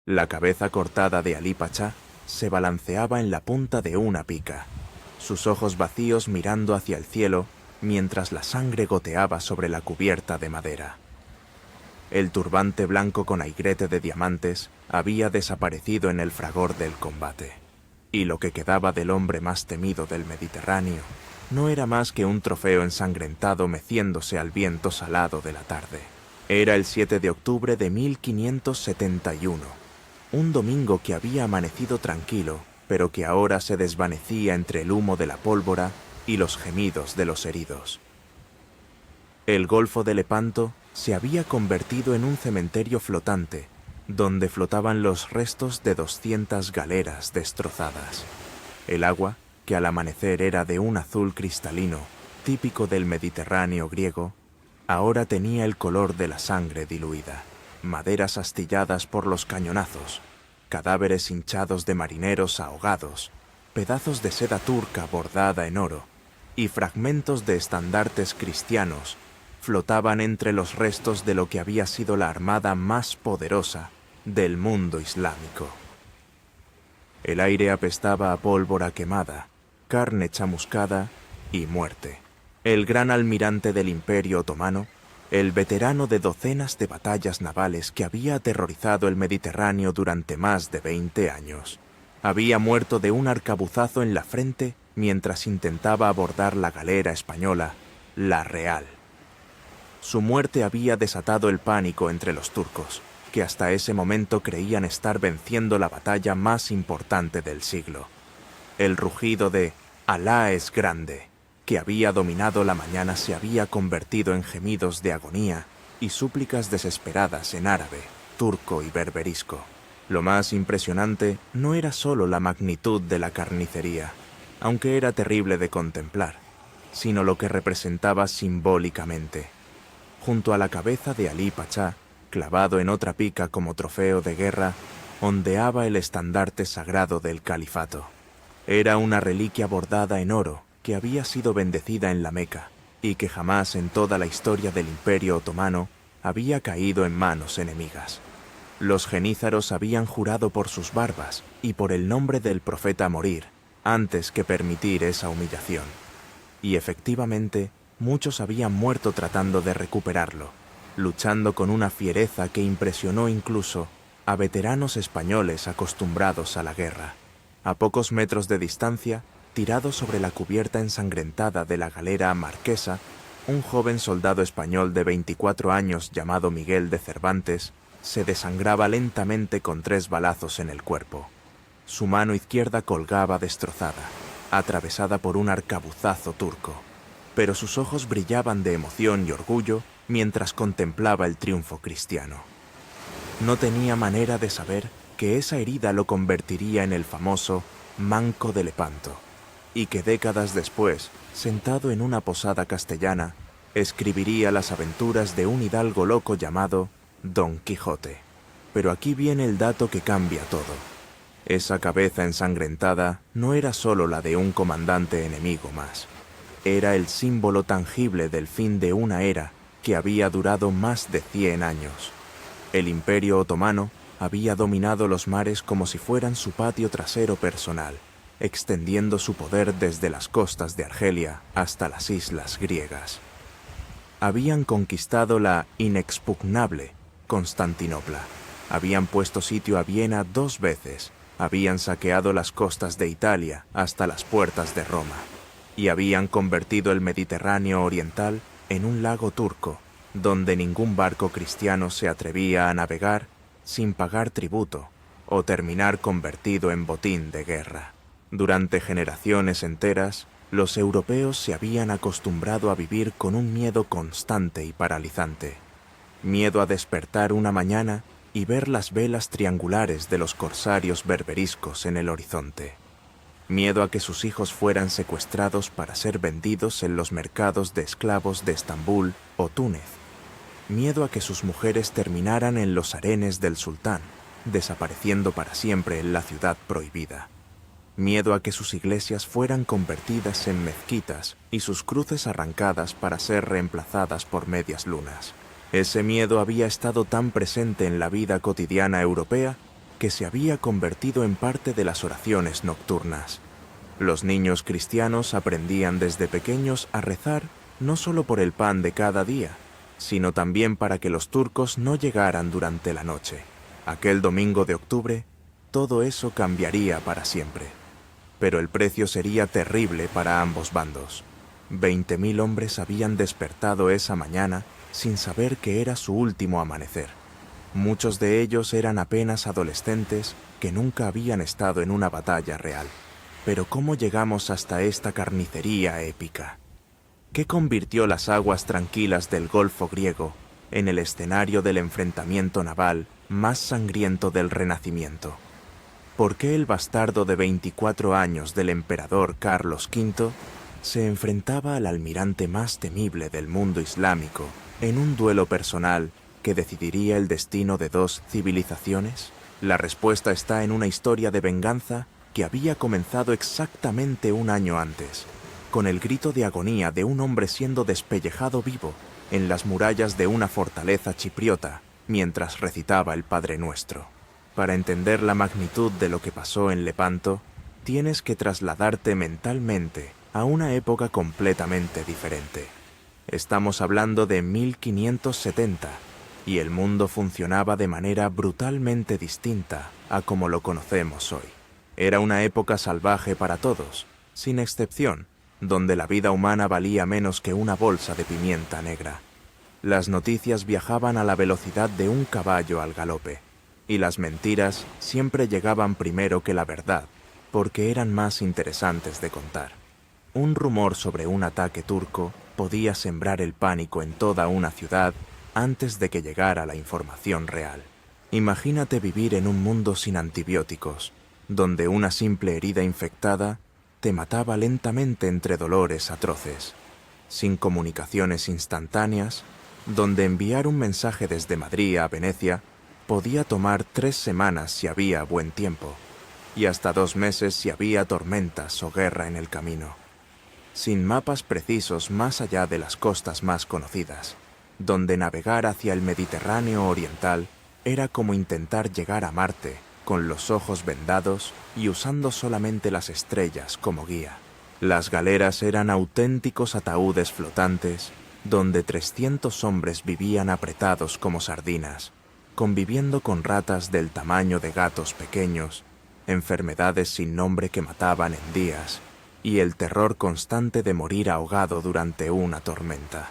La cabeza cortada de Alí Pachá se balanceaba en la punta de una pica, sus ojos vacíos mirando hacia el cielo mientras la sangre goteaba sobre la cubierta de madera. El turbante blanco con aigrete de diamantes había desaparecido en el fragor del combate, y lo que quedaba del hombre más temido del Mediterráneo no era más que un trofeo ensangrentado meciéndose al viento salado de la tarde. Era el 7 de octubre de 1571, un domingo que había amanecido tranquilo, pero que ahora se desvanecía entre el humo de la pólvora y los gemidos de los heridos. El Golfo de Lepanto se había convertido en un cementerio flotante, donde flotaban los restos de 200 galeras destrozadas. El agua, que al amanecer era de un azul cristalino, típico del Mediterráneo griego, ahora tenía el color de la sangre diluida, maderas astilladas por los cañonazos, cadáveres hinchados de marineros ahogados, pedazos de seda turca bordada en oro y fragmentos de estandartes cristianos flotaban entre los restos de lo que había sido la armada más poderosa del mundo islámico. El aire apestaba a pólvora quemada, carne chamuscada y muerte. El gran almirante del Imperio Otomano, el veterano de docenas de batallas navales que había aterrorizado el Mediterráneo durante más de 20 años, había muerto de un arcabuzazo en la frente mientras intentaba abordar la galera española, la Real. Su muerte había desatado el pánico entre los turcos, que hasta ese momento creían estar venciendo la batalla más importante del siglo. El rugido de «Alá es grande», que había dominado la mañana, se había convertido en gemidos de agonía y súplicas desesperadas en árabe, turco y berberisco. Lo más impresionante no era solo la magnitud de la carnicería, aunque era terrible de contemplar, sino lo que representaba simbólicamente. Junto a la cabeza de Alí Pachá, clavado en otra pica como trofeo de guerra, ondeaba el estandarte sagrado del califato. Era una reliquia bordada en oro que había sido bendecida en la Meca y que jamás en toda la historia del Imperio Otomano había caído en manos enemigas. Los genízaros habían jurado por sus barbas y por el nombre del profeta morir antes que permitir esa humillación. Y efectivamente, muchos habían muerto tratando de recuperarlo, luchando con una fiereza que impresionó incluso a veteranos españoles acostumbrados a la guerra. A pocos metros de distancia, tirado sobre la cubierta ensangrentada de la galera Marquesa, un joven soldado español de 24 años llamado Miguel de Cervantes se desangraba lentamente con 3 balazos en el cuerpo. Su mano izquierda colgaba destrozada, atravesada por un arcabuzazo turco, pero sus ojos brillaban de emoción y orgullo mientras contemplaba el triunfo cristiano. No tenía manera de saber que esa herida lo convertiría en el famoso Manco de Lepanto, y que décadas después, sentado en una posada castellana, escribiría las aventuras de un hidalgo loco llamado Don Quijote. Pero aquí viene el dato que cambia todo. Esa cabeza ensangrentada no era solo la de un comandante enemigo más. Era el símbolo tangible del fin de una era que había durado más de 100 años. El Imperio Otomano había dominado los mares como si fueran su patio trasero personal, extendiendo su poder desde las costas de Argelia hasta las islas griegas. Habían conquistado la inexpugnable Constantinopla, habían puesto sitio a Viena 2 veces, habían saqueado las costas de Italia hasta las puertas de Roma, y habían convertido el Mediterráneo oriental en un lago turco, donde ningún barco cristiano se atrevía a navegar sin pagar tributo o terminar convertido en botín de guerra. Durante generaciones enteras, los europeos se habían acostumbrado a vivir con un miedo constante y paralizante. Miedo a despertar una mañana y ver las velas triangulares de los corsarios berberiscos en el horizonte. Miedo a que sus hijos fueran secuestrados para ser vendidos en los mercados de esclavos de Estambul o Túnez. Miedo a que sus mujeres terminaran en los harenes del sultán, desapareciendo para siempre en la ciudad prohibida. Miedo a que sus iglesias fueran convertidas en mezquitas y sus cruces arrancadas para ser reemplazadas por medias lunas. Ese miedo había estado tan presente en la vida cotidiana europea que se había convertido en parte de las oraciones nocturnas. Los niños cristianos aprendían desde pequeños a rezar no solo por el pan de cada día, sino también para que los turcos no llegaran durante la noche. Aquel domingo de octubre, todo eso cambiaría para siempre. Pero el precio sería terrible para ambos bandos. 20.000 hombres habían despertado esa mañana sin saber que era su último amanecer. Muchos de ellos eran apenas adolescentes que nunca habían estado en una batalla real. Pero ¿cómo llegamos hasta esta carnicería épica? ¿Qué convirtió las aguas tranquilas del Golfo griego en el escenario del enfrentamiento naval más sangriento del Renacimiento? ¿Por qué el bastardo de 24 años del emperador Carlos V se enfrentaba al almirante más temible del mundo islámico en un duelo personal que decidiría el destino de dos civilizaciones? La respuesta está en una historia de venganza que había comenzado exactamente un año antes, con el grito de agonía de un hombre siendo despellejado vivo en las murallas de una fortaleza chipriota mientras recitaba el Padre Nuestro. Para entender la magnitud de lo que pasó en Lepanto, tienes que trasladarte mentalmente a una época completamente diferente. Estamos hablando de 1570, y el mundo funcionaba de manera brutalmente distinta a como lo conocemos hoy. Era una época salvaje para todos, sin excepción, donde la vida humana valía menos que una bolsa de pimienta negra. Las noticias viajaban a la velocidad de un caballo al galope, y las mentiras siempre llegaban primero que la verdad, porque eran más interesantes de contar. Un rumor sobre un ataque turco podía sembrar el pánico en toda una ciudad antes de que llegara la información real. Imagínate vivir en un mundo sin antibióticos, donde una simple herida infectada te mataba lentamente entre dolores atroces, sin comunicaciones instantáneas, donde enviar un mensaje desde Madrid a Venecia podía tomar 3 semanas si había buen tiempo, y hasta 2 meses si había tormentas o guerra en el camino. Sin mapas precisos más allá de las costas más conocidas, donde navegar hacia el Mediterráneo oriental era como intentar llegar a Marte con los ojos vendados y usando solamente las estrellas como guía. Las galeras eran auténticos ataúdes flotantes, donde 300 hombres vivían apretados como sardinas, conviviendo con ratas del tamaño de gatos pequeños, enfermedades sin nombre que mataban en días, y el terror constante de morir ahogado durante una tormenta.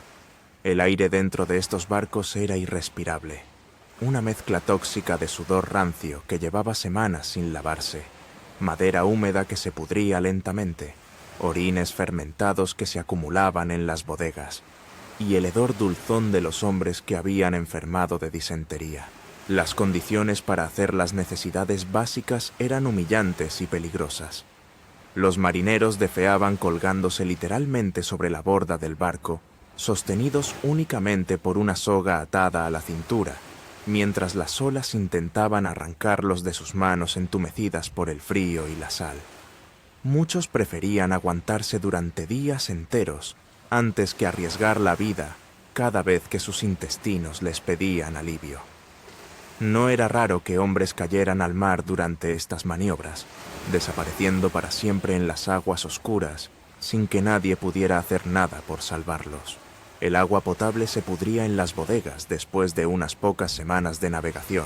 El aire dentro de estos barcos era irrespirable, una mezcla tóxica de sudor rancio que llevaba semanas sin lavarse, madera húmeda que se pudría lentamente, orines fermentados que se acumulaban en las bodegas, y el hedor dulzón de los hombres que habían enfermado de disentería. Las condiciones para hacer las necesidades básicas eran humillantes y peligrosas. Los marineros defeaban colgándose literalmente sobre la borda del barco, sostenidos únicamente por una soga atada a la cintura, mientras las olas intentaban arrancarlos de sus manos entumecidas por el frío y la sal. Muchos preferían aguantarse durante días enteros antes que arriesgar la vida cada vez que sus intestinos les pedían alivio. No era raro que hombres cayeran al mar durante estas maniobras, desapareciendo para siempre en las aguas oscuras, sin que nadie pudiera hacer nada por salvarlos. El agua potable se pudría en las bodegas después de unas pocas semanas de navegación,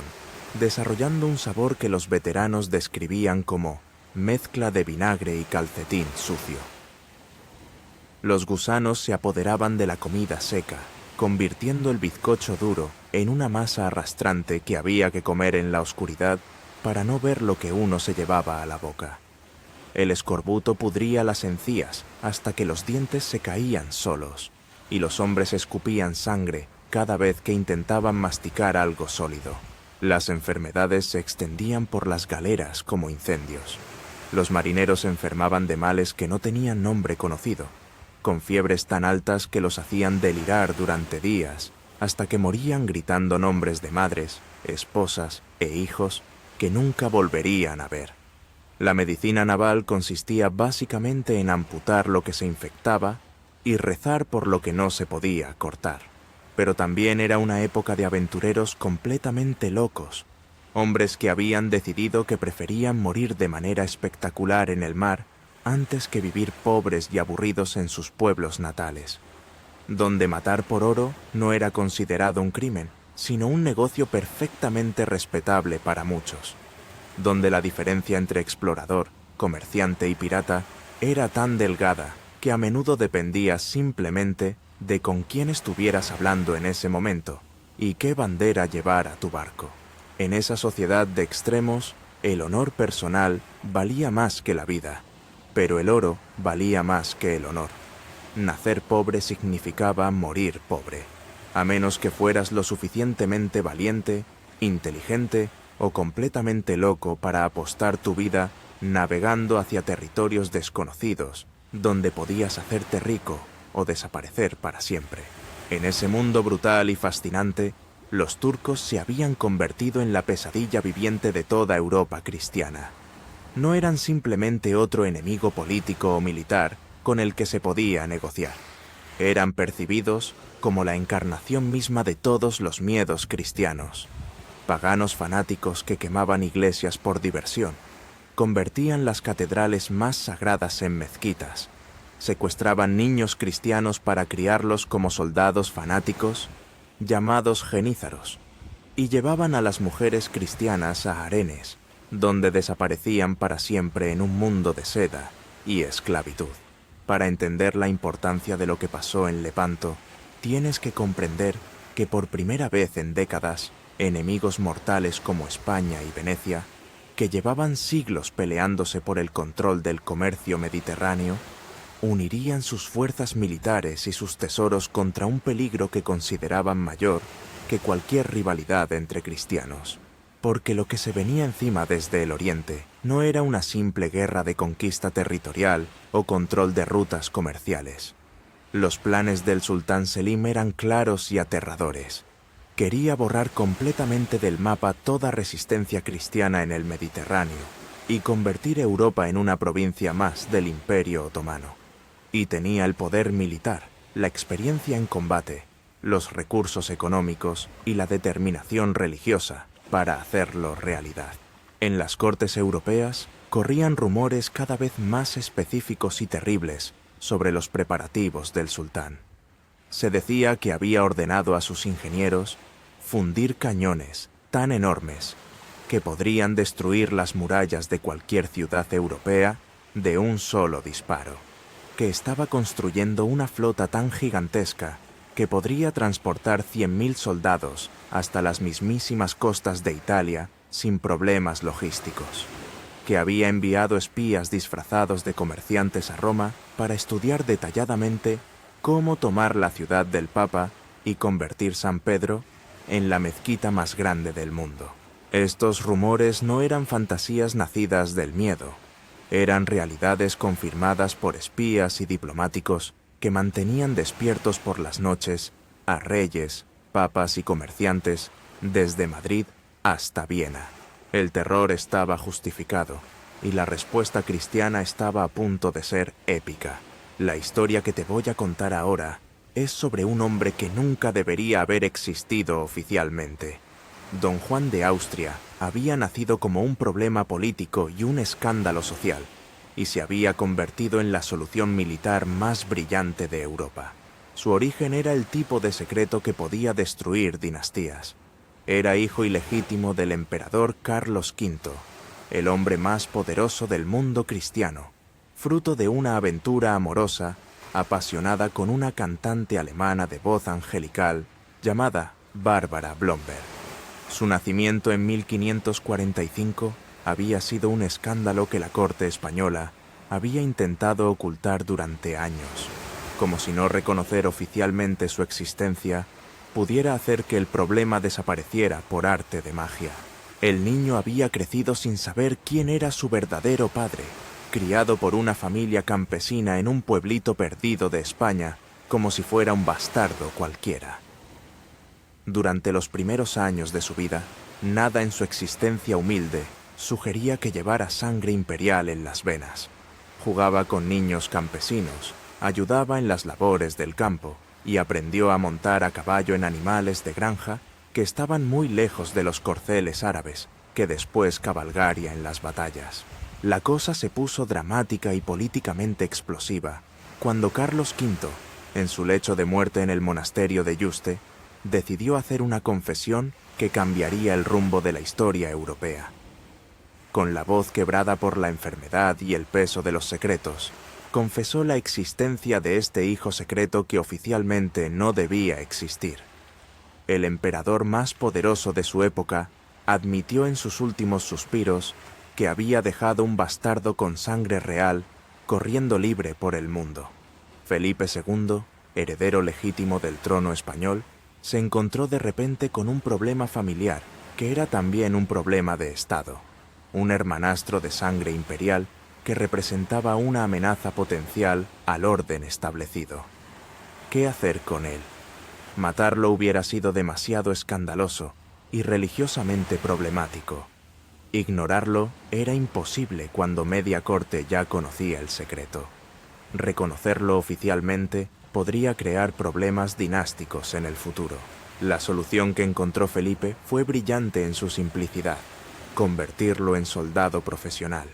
desarrollando un sabor que los veteranos describían como mezcla de vinagre y calcetín sucio. Los gusanos se apoderaban de la comida seca, convirtiendo el bizcocho duro en una masa arrastrante que había que comer en la oscuridad para no ver lo que uno se llevaba a la boca. El escorbuto pudría las encías hasta que los dientes se caían solos, y los hombres escupían sangre cada vez que intentaban masticar algo sólido. Las enfermedades se extendían por las galeras como incendios. Los marineros se enfermaban de males que no tenían nombre conocido, con fiebres tan altas que los hacían delirar durante días, hasta que morían gritando nombres de madres, esposas e hijos que nunca volverían a ver. La medicina naval consistía básicamente en amputar lo que se infectaba y rezar por lo que no se podía cortar. Pero también era una época de aventureros completamente locos, Hombres que habían decidido que preferían morir de manera espectacular en el mar antes que vivir pobres y aburridos en sus pueblos natales, donde matar por oro no era considerado un crimen, sino un negocio perfectamente respetable para muchos, donde la diferencia entre explorador, comerciante y pirata era tan delgada que a menudo dependía simplemente de con quién estuvieras hablando en ese momento y qué bandera llevara tu barco. En esa sociedad de extremos, el honor personal valía más que la vida, pero el oro valía más que el honor. Nacer pobre significaba morir pobre, a menos que fueras lo suficientemente valiente, inteligente o completamente loco para apostar tu vida navegando hacia territorios desconocidos, donde podías hacerte rico o desaparecer para siempre. En ese mundo brutal y fascinante, los turcos se habían convertido en la pesadilla viviente de toda Europa cristiana. No eran simplemente otro enemigo político o militar con el que se podía negociar. Eran percibidos como la encarnación misma de todos los miedos cristianos. Paganos fanáticos que quemaban iglesias por diversión, convertían las catedrales más sagradas en mezquitas, secuestraban niños cristianos para criarlos como soldados fanáticos, llamados genízaros, y llevaban a las mujeres cristianas a harenes, donde desaparecían para siempre en un mundo de seda y esclavitud. Para entender la importancia de lo que pasó en Lepanto, tienes que comprender que por primera vez en décadas, enemigos mortales como España y Venecia, que llevaban siglos peleándose por el control del comercio mediterráneo, unirían sus fuerzas militares y sus tesoros contra un peligro que consideraban mayor que cualquier rivalidad entre cristianos. Porque lo que se venía encima desde el oriente no era una simple guerra de conquista territorial o control de rutas comerciales. Los planes del sultán Selim eran claros y aterradores. Quería borrar completamente del mapa toda resistencia cristiana en el Mediterráneo y convertir Europa en una provincia más del Imperio Otomano. Y tenía el poder militar, la experiencia en combate, los recursos económicos y la determinación religiosa para hacerlo realidad. En las cortes europeas corrían rumores cada vez más específicos y terribles sobre los preparativos del sultán. Se decía que había ordenado a sus ingenieros fundir cañones tan enormes que podrían destruir las murallas de cualquier ciudad europea de un solo disparo, que estaba construyendo una flota tan gigantesca que podría transportar 100.000 soldados hasta las mismísimas costas de Italia sin problemas logísticos, que había enviado espías disfrazados de comerciantes a Roma para estudiar detalladamente cómo tomar la ciudad del Papa y convertir San Pedro en la mezquita más grande del mundo. Estos rumores no eran fantasías nacidas del miedo, eran realidades confirmadas por espías y diplomáticos que mantenían despiertos por las noches a reyes, papas y comerciantes desde Madrid hasta Viena. El terror estaba justificado y la respuesta cristiana estaba a punto de ser épica. La historia que te voy a contar ahora es sobre un hombre que nunca debería haber existido oficialmente. Don Juan de Austria había nacido como un problema político y un escándalo social, y se había convertido en la solución militar más brillante de Europa. Su origen era el tipo de secreto que podía destruir dinastías. Era hijo ilegítimo del emperador Carlos V, el hombre más poderoso del mundo cristiano, fruto de una aventura amorosa apasionada con una cantante alemana de voz angelical llamada Bárbara Blomberg. Su nacimiento en 1545 había sido un escándalo que la corte española había intentado ocultar durante años, como si no reconocer oficialmente su existencia pudiera hacer que el problema desapareciera por arte de magia. El niño había crecido sin saber quién era su verdadero padre, criado por una familia campesina en un pueblito perdido de España, como si fuera un bastardo cualquiera. Durante los primeros años de su vida, nada en su existencia humilde sugería que llevara sangre imperial en las venas. Jugaba con niños campesinos, ayudaba en las labores del campo y aprendió a montar a caballo en animales de granja que estaban muy lejos de los corceles árabes que después cabalgaría en las batallas. La cosa se puso dramática y políticamente explosiva cuando Carlos V, en su lecho de muerte en el monasterio de Yuste, decidió hacer una confesión que cambiaría el rumbo de la historia europea. Con la voz quebrada por la enfermedad y el peso de los secretos, confesó la existencia de este hijo secreto que oficialmente no debía existir. El emperador más poderoso de su época admitió en sus últimos suspiros que había dejado un bastardo con sangre real corriendo libre por el mundo. Felipe II, heredero legítimo del trono español, se encontró de repente con un problema familiar que era también un problema de Estado. Un hermanastro de sangre imperial que representaba una amenaza potencial al orden establecido. ¿Qué hacer con él? Matarlo hubiera sido demasiado escandaloso y religiosamente problemático. Ignorarlo era imposible cuando media corte ya conocía el secreto. Reconocerlo oficialmente podría crear problemas dinásticos en el futuro. La solución que encontró Felipe fue brillante en su simplicidad: convertirlo en soldado profesional.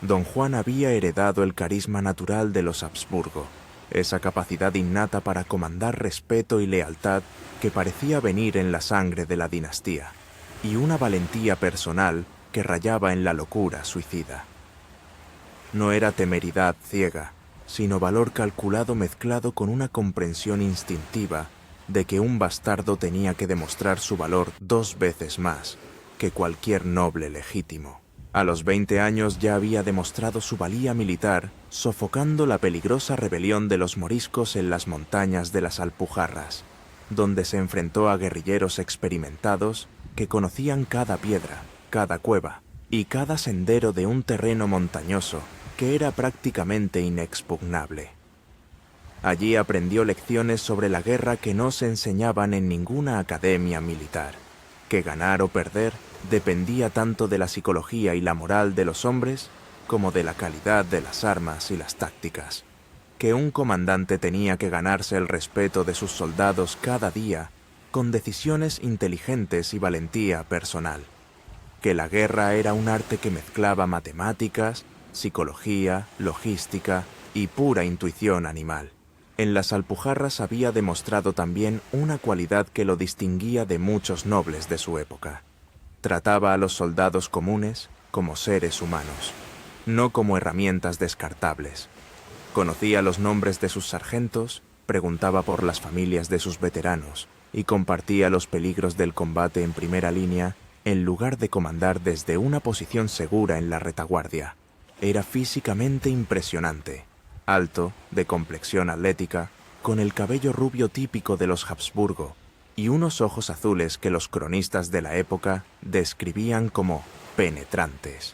Don Juan había heredado el carisma natural de los Habsburgo, esa capacidad innata para comandar respeto y lealtad que parecía venir en la sangre de la dinastía, y una valentía personal que rayaba en la locura suicida. No era temeridad ciega, sino valor calculado mezclado con una comprensión instintiva de que un bastardo tenía que demostrar su valor 2 veces más que cualquier noble legítimo. A los 20 años ya había demostrado su valía militar, sofocando la peligrosa rebelión de los moriscos en las montañas de las Alpujarras, donde se enfrentó a guerrilleros experimentados que conocían cada piedra, cada cueva y cada sendero de un terreno montañoso que era prácticamente inexpugnable. Allí aprendió lecciones sobre la guerra que no se enseñaban en ninguna academia militar, que ganar o perder dependía tanto de la psicología y la moral de los hombres como de la calidad de las armas y las tácticas, que un comandante tenía que ganarse el respeto de sus soldados cada día con decisiones inteligentes y valentía personal, que la guerra era un arte que mezclaba matemáticas, psicología, logística y pura intuición animal. En las Alpujarras había demostrado también una cualidad que lo distinguía de muchos nobles de su época. Trataba a los soldados comunes como seres humanos, no como herramientas descartables. Conocía los nombres de sus sargentos, preguntaba por las familias de sus veteranos y compartía los peligros del combate en primera línea en lugar de comandar desde una posición segura en la retaguardia. Era físicamente impresionante, alto, de complexión atlética, con el cabello rubio típico de los Habsburgo y unos ojos azules que los cronistas de la época describían como penetrantes.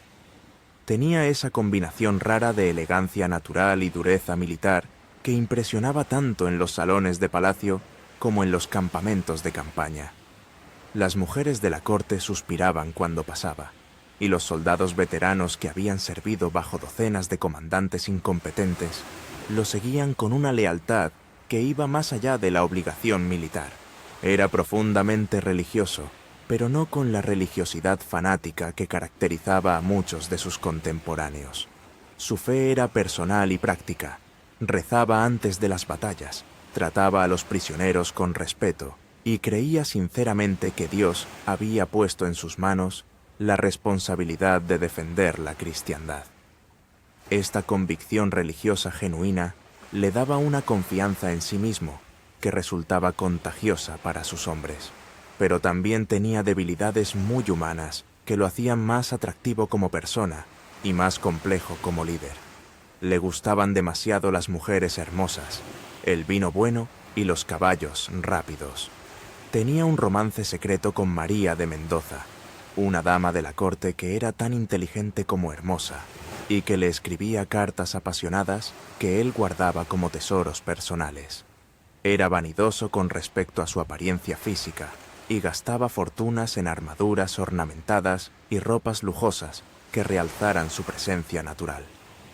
Tenía esa combinación rara de elegancia natural y dureza militar que impresionaba tanto en los salones de palacio como en los campamentos de campaña. Las mujeres de la corte suspiraban cuando pasaba, y los soldados veteranos que habían servido bajo docenas de comandantes incompetentes lo seguían con una lealtad que iba más allá de la obligación militar. Era profundamente religioso, pero no con la religiosidad fanática que caracterizaba a muchos de sus contemporáneos. Su fe era personal y práctica. Rezaba antes de las batallas, trataba a los prisioneros con respeto y creía sinceramente que Dios había puesto en sus manos la responsabilidad de defender la cristiandad. Esta convicción religiosa genuina le daba una confianza en sí mismo que resultaba contagiosa para sus hombres, pero también tenía debilidades muy humanas que lo hacían más atractivo como persona y más complejo como líder. Le gustaban demasiado las mujeres hermosas, el vino bueno y los caballos rápidos. Tenía un romance secreto con María de Mendoza, una dama de la corte que era tan inteligente como hermosa y que le escribía cartas apasionadas que él guardaba como tesoros personales. Era vanidoso con respecto a su apariencia física y gastaba fortunas en armaduras ornamentadas y ropas lujosas que realzaran su presencia natural.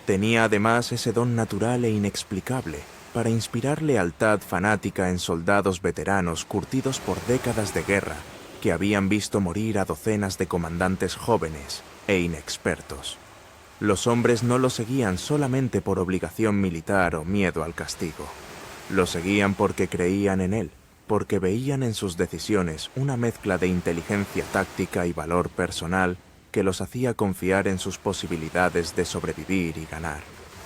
Tenía además ese don natural e inexplicable para inspirar lealtad fanática en soldados veteranos curtidos por décadas de guerra que habían visto morir a docenas de comandantes jóvenes e inexpertos. Los hombres no lo seguían solamente por obligación militar o miedo al castigo. Lo seguían porque creían en él, porque veían en sus decisiones una mezcla de inteligencia táctica y valor personal que los hacía confiar en sus posibilidades de sobrevivir y ganar.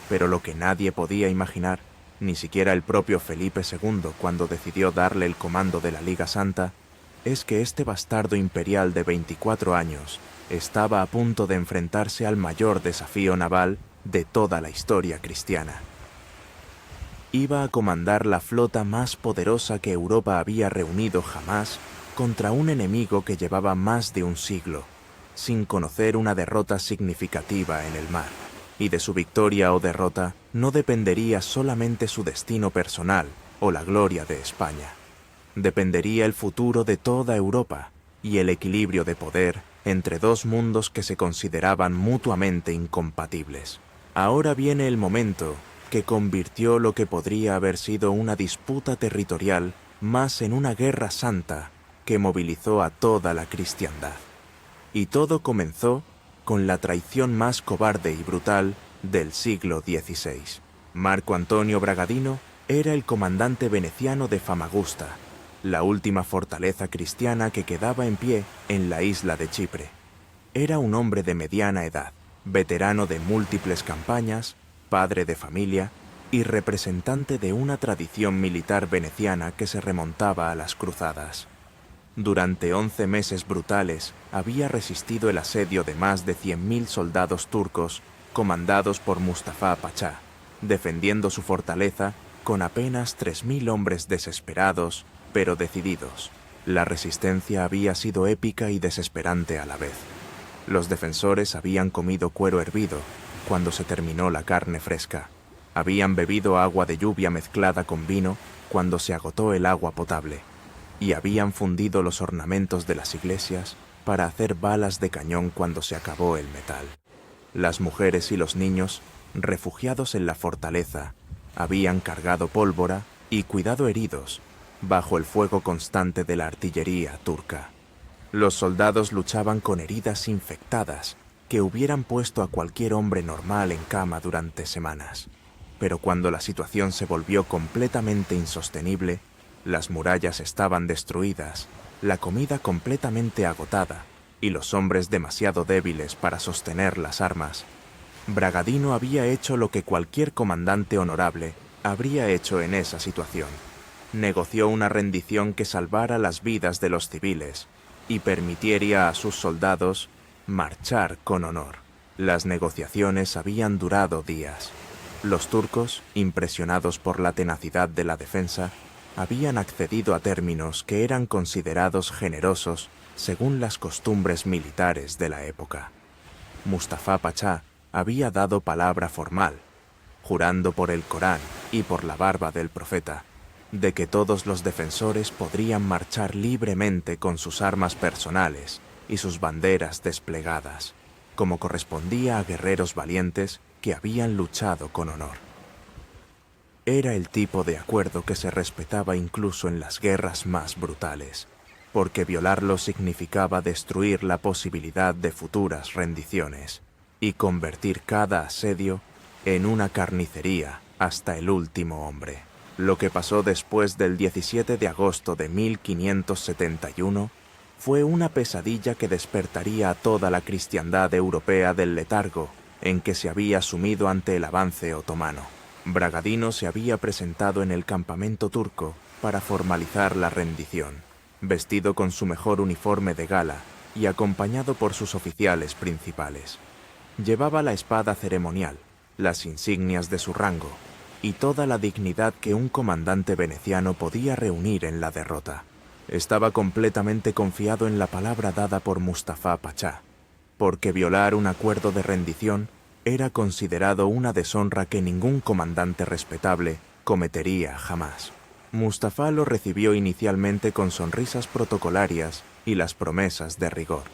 Pero lo que nadie podía imaginar, ni siquiera el propio Felipe II cuando decidió darle el comando de la Liga Santa, es que este bastardo imperial de 24 años estaba a punto de enfrentarse al mayor desafío naval de toda la historia cristiana. Iba a comandar la flota más poderosa que Europa había reunido jamás contra un enemigo que llevaba más de un siglo, sin conocer una derrota significativa en el mar. Y de su victoria o derrota no dependería solamente su destino personal o la gloria de España. Dependería el futuro de toda Europa y el equilibrio de poder entre dos mundos que se consideraban mutuamente incompatibles. Ahora viene el momento que convirtió lo que podría haber sido una disputa territorial más en una guerra santa que movilizó a toda la cristiandad. Y todo comenzó con la traición más cobarde y brutal del siglo XVI. Marco Antonio Bragadino era el comandante veneciano de Famagusta, la última fortaleza cristiana que quedaba en pie en la isla de Chipre. Era un hombre de mediana edad, veterano de múltiples campañas, padre de familia y representante de una tradición militar veneciana que se remontaba a las cruzadas. Durante 11 meses brutales había resistido el asedio de más de 100.000 soldados turcos comandados por Mustafa Pachá, defendiendo su fortaleza con apenas 3.000 hombres desesperados, pero decididos. La resistencia había sido épica y desesperante a la vez. Los defensores habían comido cuero hervido cuando se terminó la carne fresca. Habían bebido agua de lluvia mezclada con vino cuando se agotó el agua potable. Y habían fundido los ornamentos de las iglesias para hacer balas de cañón cuando se acabó el metal. Las mujeres y los niños, refugiados en la fortaleza, habían cargado pólvora y cuidado heridos bajo el fuego constante de la artillería turca. Los soldados luchaban con heridas infectadas que hubieran puesto a cualquier hombre normal en cama durante semanas. Pero cuando la situación se volvió completamente insostenible, las murallas estaban destruidas, la comida completamente agotada y los hombres demasiado débiles para sostener las armas, Bragadino había hecho lo que cualquier comandante honorable habría hecho en esa situación. Negoció una rendición que salvara las vidas de los civiles y permitiera a sus soldados marchar con honor. Las negociaciones habían durado días. Los turcos, impresionados por la tenacidad de la defensa, habían accedido a términos que eran considerados generosos según las costumbres militares de la época. Mustafa Pachá había dado palabra formal, jurando por el Corán y por la barba del profeta, de que todos los defensores podrían marchar libremente con sus armas personales y sus banderas desplegadas, como correspondía a guerreros valientes que habían luchado con honor. Era el tipo de acuerdo que se respetaba incluso en las guerras más brutales, porque violarlo significaba destruir la posibilidad de futuras rendiciones y convertir cada asedio en una carnicería hasta el último hombre. Lo que pasó después del 17 de agosto de 1571 fue una pesadilla que despertaría a toda la cristiandad europea del letargo en que se había sumido ante el avance otomano. Bragadino se había presentado en el campamento turco para formalizar la rendición, vestido con su mejor uniforme de gala y acompañado por sus oficiales principales. Llevaba la espada ceremonial, las insignias de su rango y toda la dignidad que un comandante veneciano podía reunir en la derrota. Estaba completamente confiado en la palabra dada por Mustafa Pachá, porque violar un acuerdo de rendición era considerado una deshonra que ningún comandante respetable cometería jamás. Mustafa lo recibió inicialmente con sonrisas protocolarias y las promesas de rigor.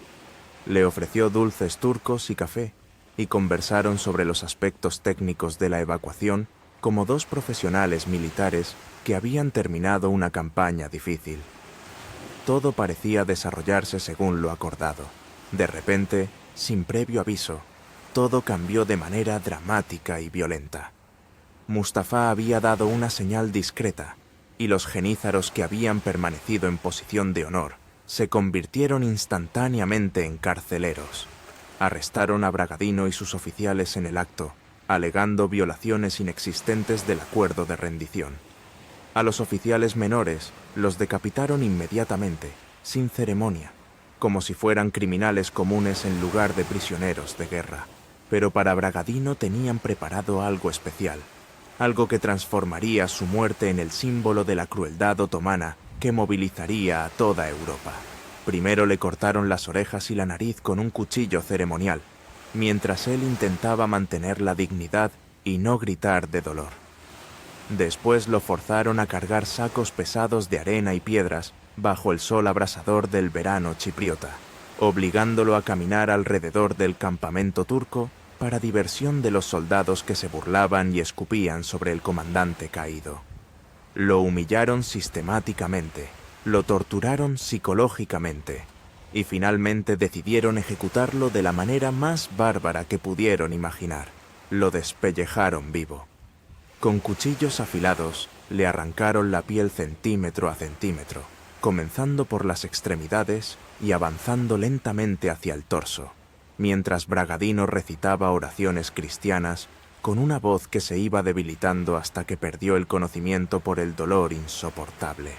Le ofreció dulces turcos y café, y conversaron sobre los aspectos técnicos de la evacuación como dos profesionales militares que habían terminado una campaña difícil. Todo parecía desarrollarse según lo acordado. De repente, sin previo aviso, todo cambió de manera dramática y violenta. Mustafa había dado una señal discreta, y los genízaros que habían permanecido en posición de honor se convirtieron instantáneamente en carceleros. Arrestaron a Bragadino y sus oficiales en el acto, alegando violaciones inexistentes del acuerdo de rendición. A los oficiales menores los decapitaron inmediatamente, sin ceremonia, como si fueran criminales comunes en lugar de prisioneros de guerra. Pero para Bragadino tenían preparado algo especial, algo que transformaría su muerte en el símbolo de la crueldad otomana que movilizaría a toda Europa. Primero le cortaron las orejas y la nariz con un cuchillo ceremonial, mientras él intentaba mantener la dignidad y no gritar de dolor. Después lo forzaron a cargar sacos pesados de arena y piedras bajo el sol abrasador del verano chipriota, obligándolo a caminar alrededor del campamento turco para diversión de los soldados que se burlaban y escupían sobre el comandante caído. Lo humillaron sistemáticamente, lo torturaron psicológicamente y finalmente decidieron ejecutarlo de la manera más bárbara que pudieron imaginar. Lo despellejaron vivo. Con cuchillos afilados le arrancaron la piel centímetro a centímetro, comenzando por las extremidades y avanzando lentamente hacia el torso, mientras Bragadino recitaba oraciones cristianas con una voz que se iba debilitando hasta que perdió el conocimiento por el dolor insoportable.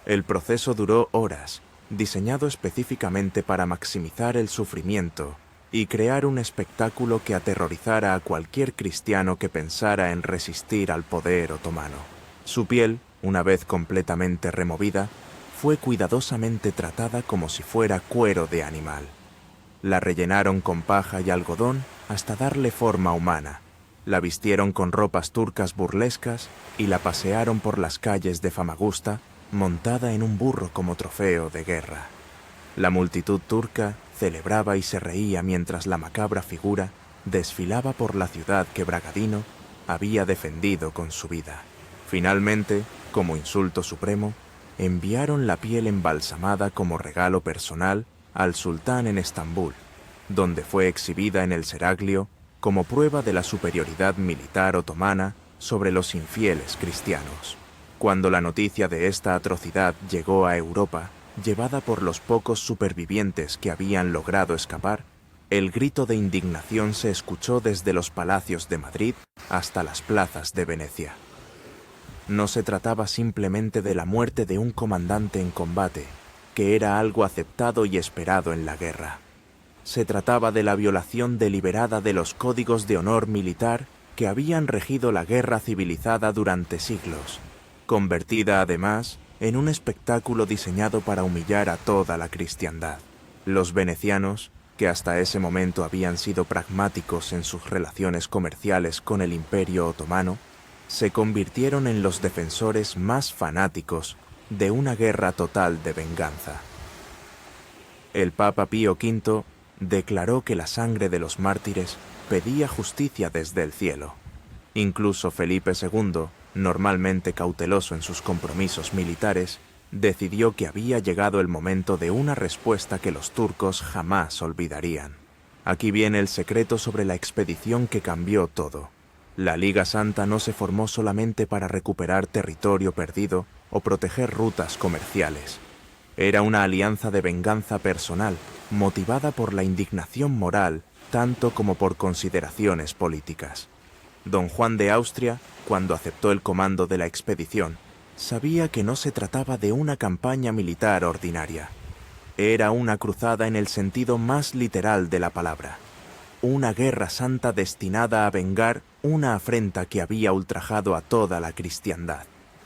El proceso duró horas, diseñado específicamente para maximizar el sufrimiento y crear un espectáculo que aterrorizara a cualquier cristiano que pensara en resistir al poder otomano. Su piel, una vez completamente removida, fue cuidadosamente tratada como si fuera cuero de animal. La rellenaron con paja y algodón hasta darle forma humana. La vistieron con ropas turcas burlescas y la pasearon por las calles de Famagusta, montada en un burro como trofeo de guerra. La multitud turca celebraba y se reía mientras la macabra figura desfilaba por la ciudad que Bragadino había defendido con su vida. Finalmente, como insulto supremo, enviaron la piel embalsamada como regalo personal al sultán en Estambul, donde fue exhibida en el Seraglio como prueba de la superioridad militar otomana sobre los infieles cristianos. Cuando la noticia de esta atrocidad llegó a Europa, llevada por los pocos supervivientes que habían logrado escapar, el grito de indignación se escuchó desde los palacios de Madrid hasta las plazas de Venecia. No se trataba simplemente de la muerte de un comandante en combate, que era algo aceptado y esperado en la guerra. Se trataba de la violación deliberada de los códigos de honor militar que habían regido la guerra civilizada durante siglos, convertida además en un espectáculo diseñado para humillar a toda la cristiandad. Los venecianos, que hasta ese momento habían sido pragmáticos en sus relaciones comerciales con el Imperio Otomano, se convirtieron en los defensores más fanáticos de una guerra total de venganza. El Papa Pío V declaró que la sangre de los mártires pedía justicia desde el cielo. Incluso Felipe II, normalmente cauteloso en sus compromisos militares, decidió que había llegado el momento de una respuesta que los turcos jamás olvidarían. Aquí viene el secreto sobre la expedición que cambió todo. La Liga Santa no se formó solamente para recuperar territorio perdido o proteger rutas comerciales. Era una alianza de venganza personal, motivada por la indignación moral tanto como por consideraciones políticas. Don Juan de Austria, cuando aceptó el comando de la expedición, sabía que no se trataba de una campaña militar ordinaria. Era una cruzada en el sentido más literal de la palabra. Una guerra santa destinada a vengar una afrenta que había ultrajado a toda la cristiandad.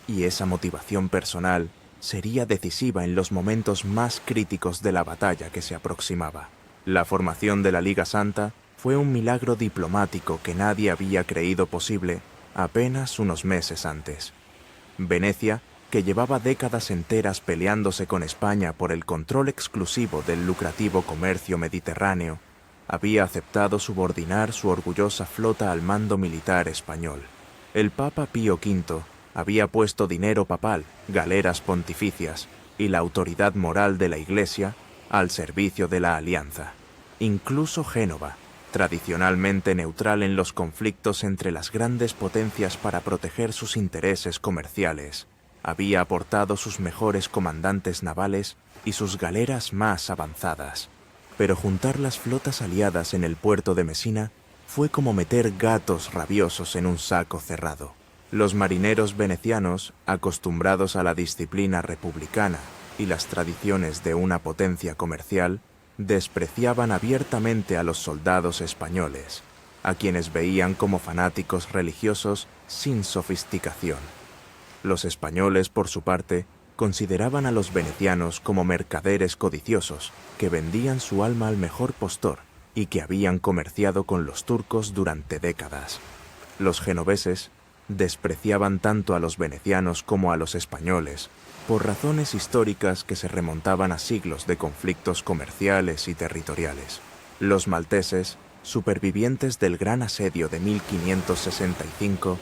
Y esa motivación personal sería decisiva en los momentos más críticos de la batalla que se aproximaba. La formación de la Liga Santa fue un milagro diplomático que nadie había creído posible apenas unos meses antes. Venecia, que llevaba décadas enteras peleándose con España por el control exclusivo del lucrativo comercio mediterráneo, había aceptado subordinar su orgullosa flota al mando militar español. El Papa Pío V había puesto dinero papal, galeras pontificias y la autoridad moral de la Iglesia al servicio de la alianza. Incluso Génova, tradicionalmente neutral en los conflictos entre las grandes potencias para proteger sus intereses comerciales, había aportado sus mejores comandantes navales y sus galeras más avanzadas. Pero juntar las flotas aliadas en el puerto de Mesina fue como meter gatos rabiosos en un saco cerrado. Los marineros venecianos, acostumbrados a la disciplina republicana y las tradiciones de una potencia comercial, despreciaban abiertamente a los soldados españoles, a quienes veían como fanáticos religiosos sin sofisticación. Los españoles, por su parte, consideraban a los venecianos como mercaderes codiciosos que vendían su alma al mejor postor y que habían comerciado con los turcos durante décadas. Los genoveses despreciaban tanto a los venecianos como a los españoles, por razones históricas que se remontaban a siglos de conflictos comerciales y territoriales. Los malteses, supervivientes del gran asedio de 1565,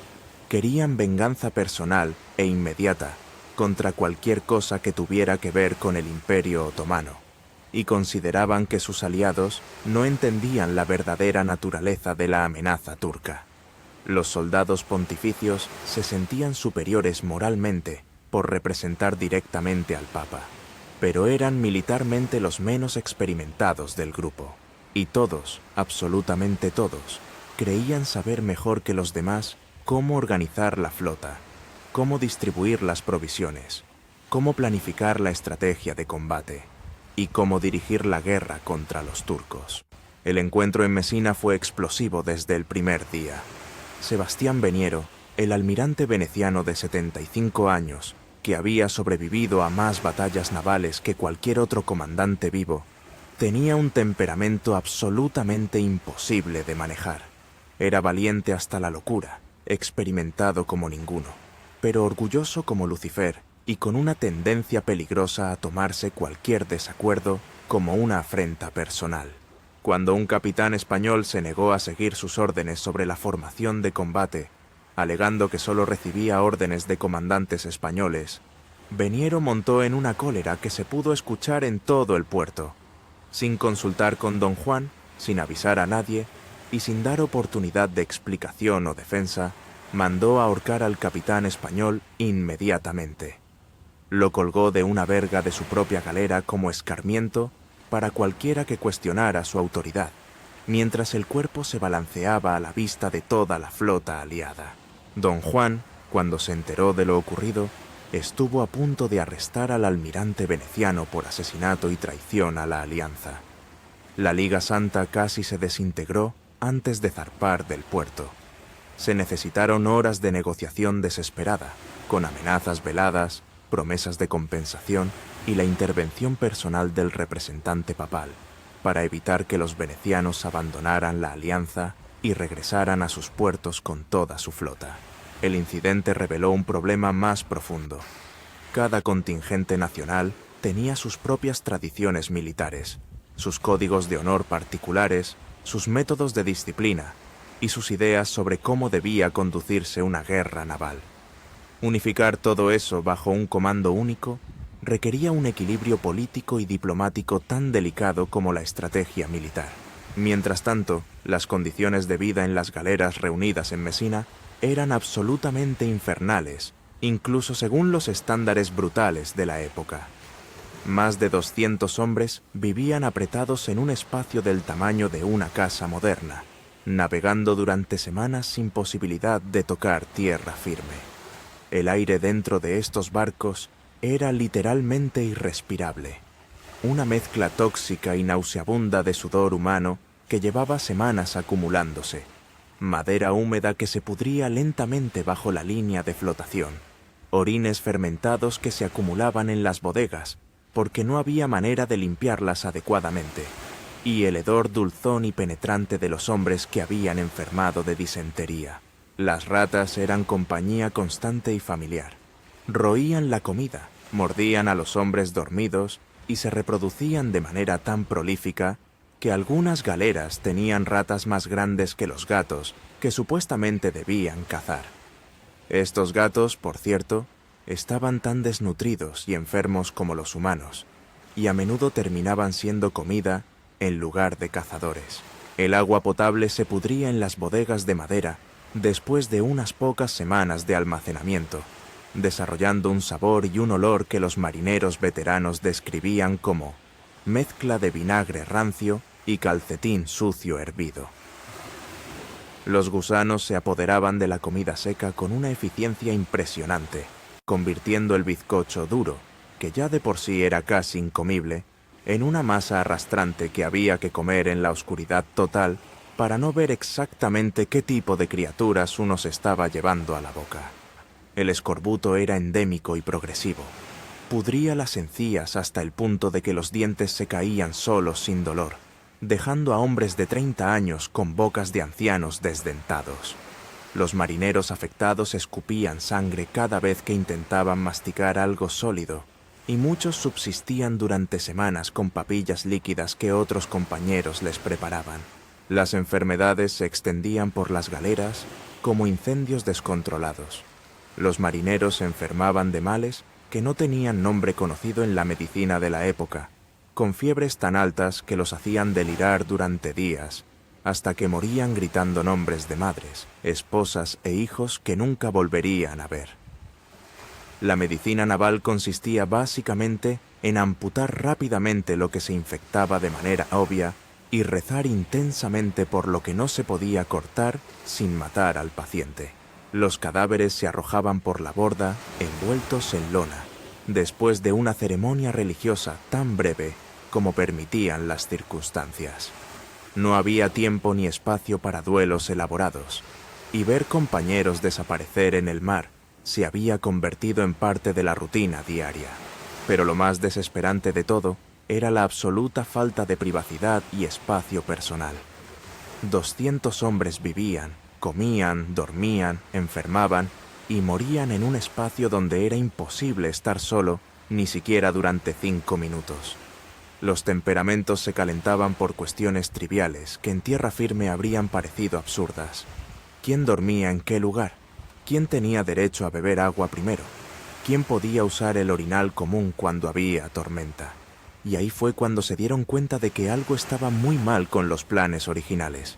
querían venganza personal e inmediata contra cualquier cosa que tuviera que ver con el Imperio Otomano, y consideraban que sus aliados no entendían la verdadera naturaleza de la amenaza turca. Los soldados pontificios se sentían superiores moralmente por representar directamente al Papa, pero eran militarmente los menos experimentados del grupo, y todos, absolutamente todos, creían saber mejor que los demás cómo organizar la flota, cómo distribuir las provisiones, cómo planificar la estrategia de combate y cómo dirigir la guerra contra los turcos. El encuentro en Mesina fue explosivo desde el primer día. Sebastián Veniero, el almirante veneciano de 75 años, que había sobrevivido a más batallas navales que cualquier otro comandante vivo, tenía un temperamento absolutamente imposible de manejar. Era valiente hasta la locura, experimentado como ninguno, pero orgulloso como Lucifer y con una tendencia peligrosa a tomarse cualquier desacuerdo como una afrenta personal. Cuando un capitán español se negó a seguir sus órdenes sobre la formación de combate, alegando que solo recibía órdenes de comandantes españoles, Veniero montó en una cólera que se pudo escuchar en todo el puerto. Sin consultar con don Juan, sin avisar a nadie y sin dar oportunidad de explicación o defensa, mandó ahorcar al capitán español inmediatamente. Lo colgó de una verga de su propia galera como escarmiento para cualquiera que cuestionara su autoridad, mientras el cuerpo se balanceaba a la vista de toda la flota aliada. Don Juan, cuando se enteró de lo ocurrido, estuvo a punto de arrestar al almirante veneciano por asesinato y traición a la alianza. La Liga Santa casi se desintegró antes de zarpar del puerto. Se necesitaron horas de negociación desesperada, con amenazas veladas, promesas de compensación y la intervención personal del representante papal, para evitar que los venecianos abandonaran la alianza y regresaran a sus puertos con toda su flota. El incidente reveló un problema más profundo. Cada contingente nacional tenía sus propias tradiciones militares, sus códigos de honor particulares, sus métodos de disciplina y sus ideas sobre cómo debía conducirse una guerra naval. Unificar todo eso bajo un comando único requería un equilibrio político y diplomático tan delicado como la estrategia militar. Mientras tanto, las condiciones de vida en las galeras reunidas en Mesina eran absolutamente infernales, incluso según los estándares brutales de la época. Más de 200 hombres vivían apretados en un espacio del tamaño de una casa moderna, navegando durante semanas sin posibilidad de tocar tierra firme. El aire dentro de estos barcos era literalmente irrespirable, una mezcla tóxica y nauseabunda de sudor humano que llevaba semanas acumulándose, madera húmeda que se pudría lentamente bajo la línea de flotación, orines fermentados que se acumulaban en las bodegas porque no había manera de limpiarlas adecuadamente, y el hedor dulzón y penetrante de los hombres que habían enfermado de disentería. Las ratas eran compañía constante y familiar. Roían la comida, mordían a los hombres dormidos y se reproducían de manera tan prolífica que algunas galeras tenían ratas más grandes que los gatos que supuestamente debían cazar. Estos gatos, por cierto, estaban tan desnutridos y enfermos como los humanos, y a menudo terminaban siendo comida en lugar de cazadores. El agua potable se pudría en las bodegas de madera después de unas pocas semanas de almacenamiento, desarrollando un sabor y un olor que los marineros veteranos describían como mezcla de vinagre rancio y calcetín sucio hervido. Los gusanos se apoderaban de la comida seca con una eficiencia impresionante, convirtiendo el bizcocho duro, que ya de por sí era casi incomible, en una masa arrastrante que había que comer en la oscuridad total para no ver exactamente qué tipo de criaturas uno se estaba llevando a la boca. El escorbuto era endémico y progresivo. Pudría las encías hasta el punto de que los dientes se caían solos sin dolor, dejando a hombres de 30 años con bocas de ancianos desdentados. Los marineros afectados escupían sangre cada vez que intentaban masticar algo sólido, y muchos subsistían durante semanas con papillas líquidas que otros compañeros les preparaban. Las enfermedades se extendían por las galeras como incendios descontrolados. Los marineros se enfermaban de males que no tenían nombre conocido en la medicina de la época, con fiebres tan altas que los hacían delirar durante días, hasta que morían gritando nombres de madres, esposas e hijos que nunca volverían a ver. La medicina naval consistía básicamente en amputar rápidamente lo que se infectaba de manera obvia y rezar intensamente por lo que no se podía cortar sin matar al paciente. Los cadáveres se arrojaban por la borda, envueltos en lona, después de una ceremonia religiosa tan breve como permitían las circunstancias. No había tiempo ni espacio para duelos elaborados, y ver compañeros desaparecer en el mar se había convertido en parte de la rutina diaria. Pero lo más desesperante de todo era la absoluta falta de privacidad y espacio personal. 200 hombres vivían, comían, dormían, enfermaban y morían en un espacio donde era imposible estar solo, ni siquiera durante 5 minutos. Los temperamentos se calentaban por cuestiones triviales que en tierra firme habrían parecido absurdas. ¿Quién dormía en qué lugar? ¿Quién tenía derecho a beber agua primero? ¿Quién podía usar el orinal común cuando había tormenta? Y ahí fue cuando se dieron cuenta de que algo estaba muy mal con los planes originales.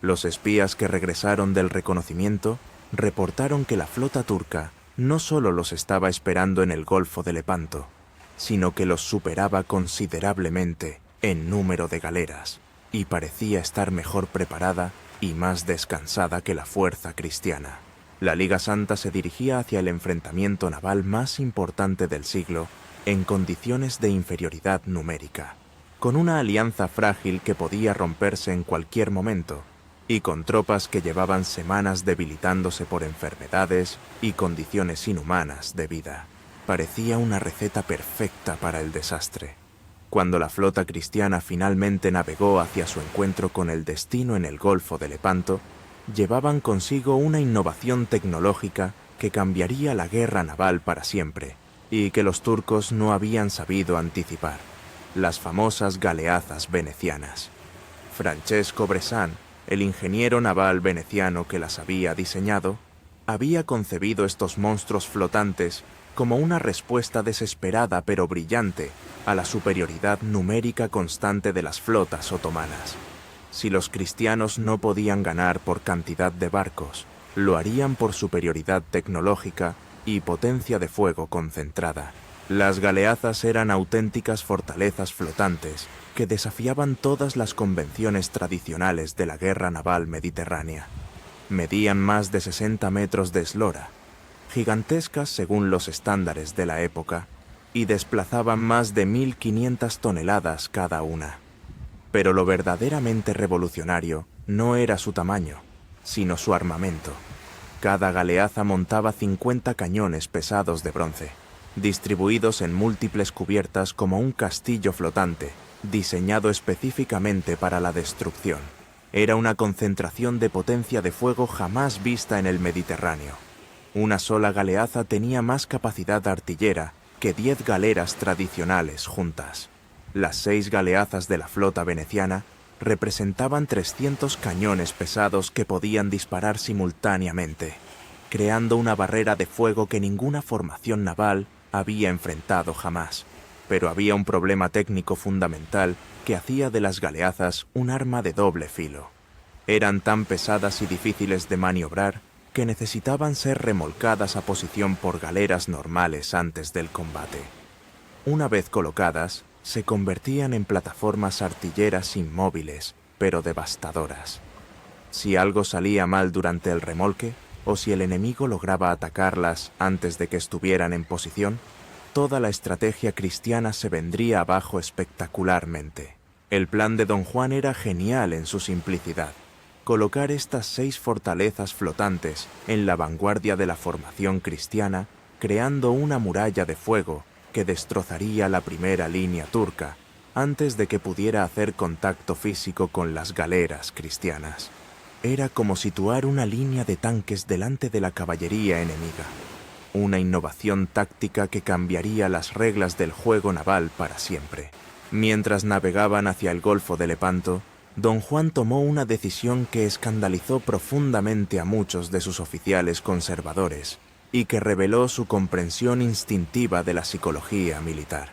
Los espías que regresaron del reconocimiento reportaron que la flota turca no solo los estaba esperando en el Golfo de Lepanto, sino que los superaba considerablemente en número de galeras, y parecía estar mejor preparada y más descansada que la fuerza cristiana. La Liga Santa se dirigía hacia el enfrentamiento naval más importante del siglo en condiciones de inferioridad numérica, con una alianza frágil que podía romperse en cualquier momento, y con tropas que llevaban semanas debilitándose por enfermedades y condiciones inhumanas de vida. Parecía una receta perfecta para el desastre. Cuando la flota cristiana finalmente navegó hacia su encuentro con el destino en el Golfo de Lepanto, llevaban consigo una innovación tecnológica que cambiaría la guerra naval para siempre, y que los turcos no habían sabido anticipar: las famosas galeazas venecianas. Francesco Bressan, el ingeniero naval veneciano que las había diseñado, había concebido estos monstruos flotantes como una respuesta desesperada pero brillante a la superioridad numérica constante de las flotas otomanas. Si los cristianos no podían ganar por cantidad de barcos, lo harían por superioridad tecnológica y potencia de fuego concentrada. Las galeazas eran auténticas fortalezas flotantes que desafiaban todas las convenciones tradicionales de la guerra naval mediterránea. Medían más de 60 metros de eslora, gigantescas según los estándares de la época, y desplazaban más de 1.500 toneladas cada una. Pero lo verdaderamente revolucionario no era su tamaño, sino su armamento. Cada galeaza montaba 50 cañones pesados de bronce, distribuidos en múltiples cubiertas como un castillo flotante, diseñado específicamente para la destrucción. Era una concentración de potencia de fuego jamás vista en el Mediterráneo. Una sola galeaza tenía más capacidad artillera que 10 galeras tradicionales juntas. Las 6 galeazas de la flota veneciana representaban 300 cañones pesados que podían disparar simultáneamente. creando una barrera de fuego que ninguna formación naval había enfrentado jamás. Pero había un problema técnico fundamental que hacía de las galeazas un arma de doble filo. Eran tan pesadas y difíciles de maniobrar que necesitaban ser remolcadas a posición por galeras normales antes del combate. Una vez colocadas, se convertían en plataformas artilleras inmóviles, pero devastadoras. Si algo salía mal durante el remolque, o si el enemigo lograba atacarlas antes de que estuvieran en posición, toda la estrategia cristiana se vendría abajo espectacularmente. El plan de Don Juan era genial en su simplicidad: colocar estas 6 fortalezas flotantes en la vanguardia de la formación cristiana, creando una muralla de fuego que destrozaría la primera línea turca antes de que pudiera hacer contacto físico con las galeras cristianas. Era como situar una línea de tanques delante de la caballería enemiga, una innovación táctica que cambiaría las reglas del juego naval para siempre. Mientras navegaban hacia el Golfo de Lepanto, Don Juan tomó una decisión que escandalizó profundamente a muchos de sus oficiales conservadores y que reveló su comprensión instintiva de la psicología militar.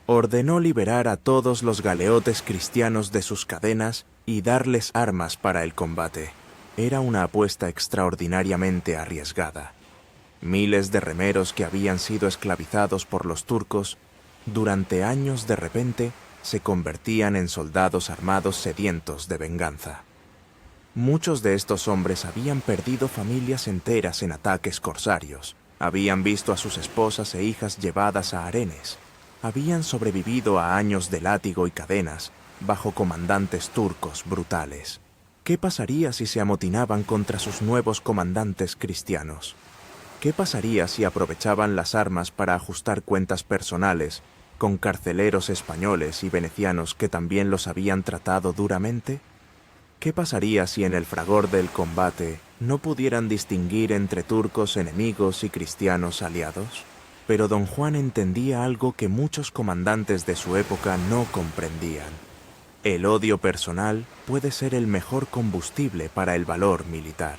Ordenó liberar a todos los galeotes cristianos de sus cadenas y darles armas para el combate. Era una apuesta extraordinariamente arriesgada. Miles de remeros que habían sido esclavizados por los turcos, durante años de repente se convertían en soldados armados sedientos de venganza. Muchos de estos hombres habían perdido familias enteras en ataques corsarios, habían visto a sus esposas e hijas llevadas a harenes, habían sobrevivido a años de látigo y cadenas bajo comandantes turcos brutales. ¿Qué pasaría si se amotinaban contra sus nuevos comandantes cristianos? ¿Qué pasaría si aprovechaban las armas para ajustar cuentas personales con carceleros españoles y venecianos que también los habían tratado duramente? ¿Qué pasaría si en el fragor del combate no pudieran distinguir entre turcos enemigos y cristianos aliados? Pero Don Juan entendía algo que muchos comandantes de su época no comprendían. El odio personal puede ser el mejor combustible para el valor militar.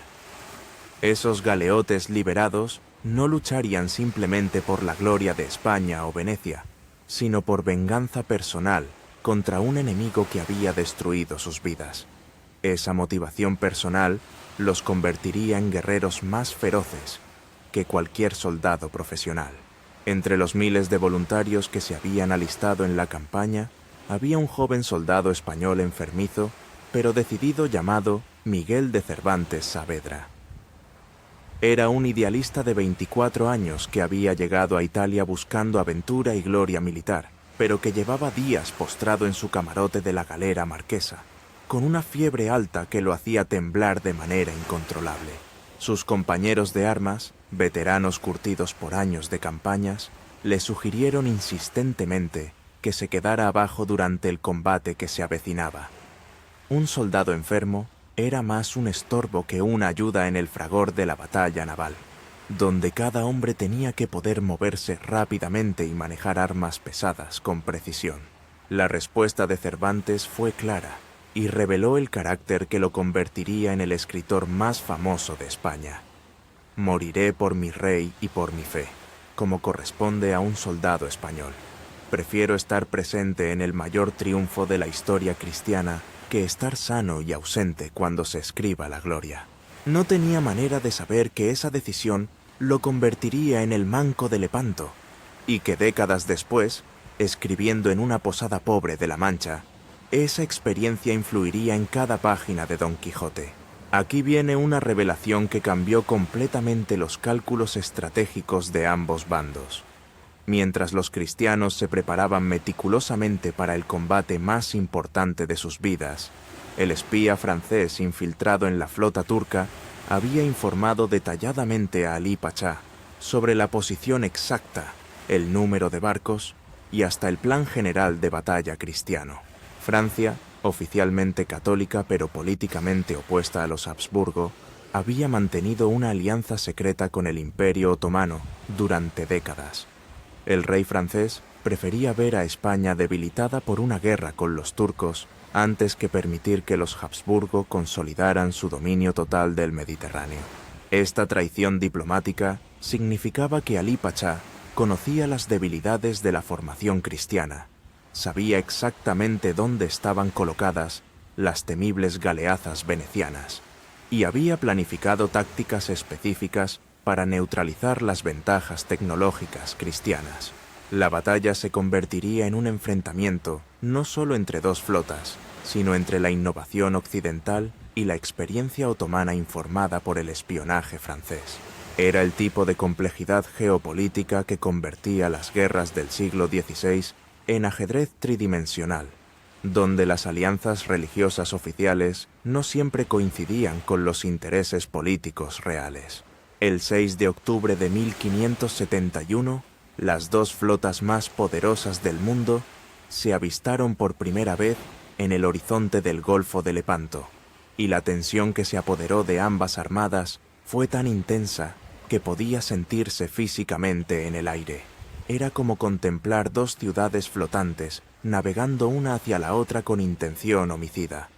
Esos galeotes liberados no lucharían simplemente por la gloria de España o Venecia, sino por venganza personal contra un enemigo que había destruido sus vidas. Esa motivación personal los convertiría en guerreros más feroces que cualquier soldado profesional. Entre los miles de voluntarios que se habían alistado en la campaña, había un joven soldado español enfermizo, pero decidido, llamado Miguel de Cervantes Saavedra. Era un idealista de 24 años que había llegado a Italia buscando aventura y gloria militar, pero que llevaba días postrado en su camarote de la galera marquesa, con una fiebre alta que lo hacía temblar de manera incontrolable. Sus compañeros de armas, veteranos curtidos por años de campañas, le sugirieron insistentemente que se quedara abajo durante el combate que se avecinaba. Un soldado enfermo era más un estorbo que una ayuda en el fragor de la batalla naval, donde cada hombre tenía que poder moverse rápidamente y manejar armas pesadas con precisión. La respuesta de Cervantes fue clara y reveló el carácter que lo convertiría en el escritor más famoso de España. Moriré por mi rey y por mi fe, como corresponde a un soldado español. Prefiero estar presente en el mayor triunfo de la historia cristiana que estar sano y ausente cuando se escriba la gloria. No tenía manera de saber que esa decisión lo convertiría en el Manco de Lepanto, y que décadas después, escribiendo en una posada pobre de La Mancha, esa experiencia influiría en cada página de Don Quijote. Aquí viene una revelación que cambió completamente los cálculos estratégicos de ambos bandos. Mientras los cristianos se preparaban meticulosamente para el combate más importante de sus vidas, el espía francés infiltrado en la flota turca había informado detalladamente a Alí Pachá sobre la posición exacta, el número de barcos y hasta el plan general de batalla cristiano. Francia, oficialmente católica pero políticamente opuesta a los Habsburgo, había mantenido una alianza secreta con el Imperio Otomano durante décadas. El rey francés prefería ver a España debilitada por una guerra con los turcos antes que permitir que los Habsburgo consolidaran su dominio total del Mediterráneo. Esta traición diplomática significaba que Alí Pachá conocía las debilidades de la formación cristiana, sabía exactamente dónde estaban colocadas las temibles galeazas venecianas y había planificado tácticas específicas para neutralizar las ventajas tecnológicas cristianas. La batalla se convertiría en un enfrentamiento no solo entre dos flotas, sino entre la innovación occidental y la experiencia otomana informada por el espionaje francés. Era el tipo de complejidad geopolítica que convertía las guerras del siglo XVI en ajedrez tridimensional, donde las alianzas religiosas oficiales no siempre coincidían con los intereses políticos reales. El 6 de octubre de 1571, las dos flotas más poderosas del mundo se avistaron por primera vez en el horizonte del Golfo de Lepanto, y la tensión que se apoderó de ambas armadas fue tan intensa que podía sentirse físicamente en el aire. Era como contemplar dos ciudades flotantes navegando una hacia la otra con intención homicida.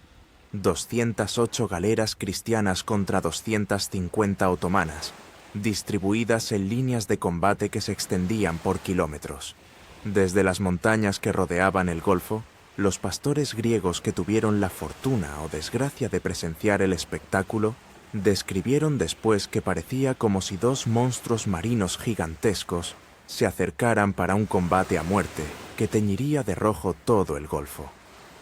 208 galeras cristianas contra 250 otomanas, distribuidas en líneas de combate que se extendían por kilómetros. Desde las montañas que rodeaban el golfo, los pastores griegos que tuvieron la fortuna o desgracia de presenciar el espectáculo describieron después que parecía como si dos monstruos marinos gigantescos se acercaran para un combate a muerte que teñiría de rojo todo el golfo.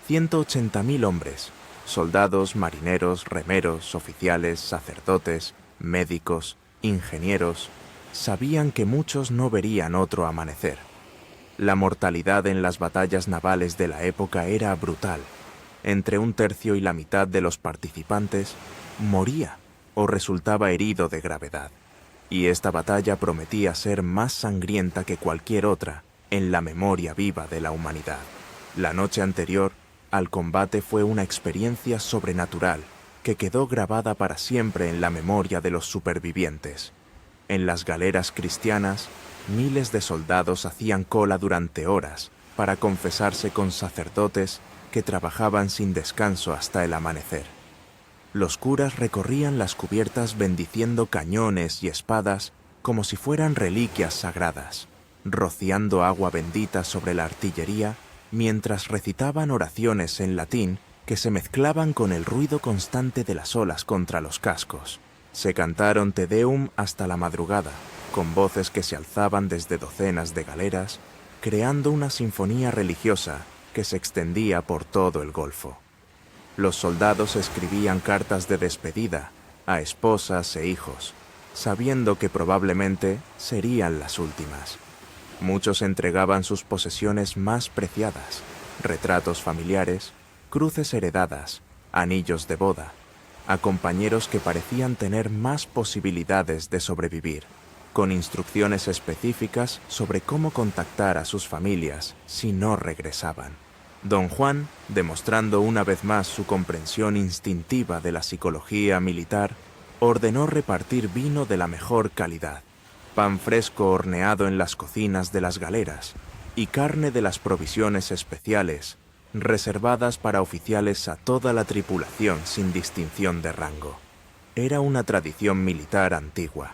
180.000 hombres, soldados, marineros, remeros, oficiales, sacerdotes, médicos, ingenieros, sabían que muchos no verían otro amanecer. La mortalidad en las batallas navales de la época era brutal. Entre un tercio y la mitad de los participantes moría o resultaba herido de gravedad. Y esta batalla prometía ser más sangrienta que cualquier otra en la memoria viva de la humanidad. La noche anterior al combate fue una experiencia sobrenatural que quedó grabada para siempre en la memoria de los supervivientes. En las galeras cristianas, miles de soldados hacían cola durante horas para confesarse con sacerdotes que trabajaban sin descanso hasta el amanecer. Los curas recorrían las cubiertas bendiciendo cañones y espadas como si fueran reliquias sagradas, rociando agua bendita sobre la artillería mientras recitaban oraciones en latín que se mezclaban con el ruido constante de las olas contra los cascos. Se cantaron Te Deum hasta la madrugada, con voces que se alzaban desde docenas de galeras, creando una sinfonía religiosa que se extendía por todo el golfo. Los soldados escribían cartas de despedida a esposas e hijos, sabiendo que probablemente serían las últimas. Muchos entregaban sus posesiones más preciadas, retratos familiares, cruces heredadas, anillos de boda, a compañeros que parecían tener más posibilidades de sobrevivir, con instrucciones específicas sobre cómo contactar a sus familias si no regresaban. Don Juan, demostrando una vez más su comprensión instintiva de la psicología militar, ordenó repartir vino de la mejor calidad, pan fresco horneado en las cocinas de las galeras y carne de las provisiones especiales, reservadas para oficiales a toda la tripulación sin distinción de rango. Era una tradición militar antigua.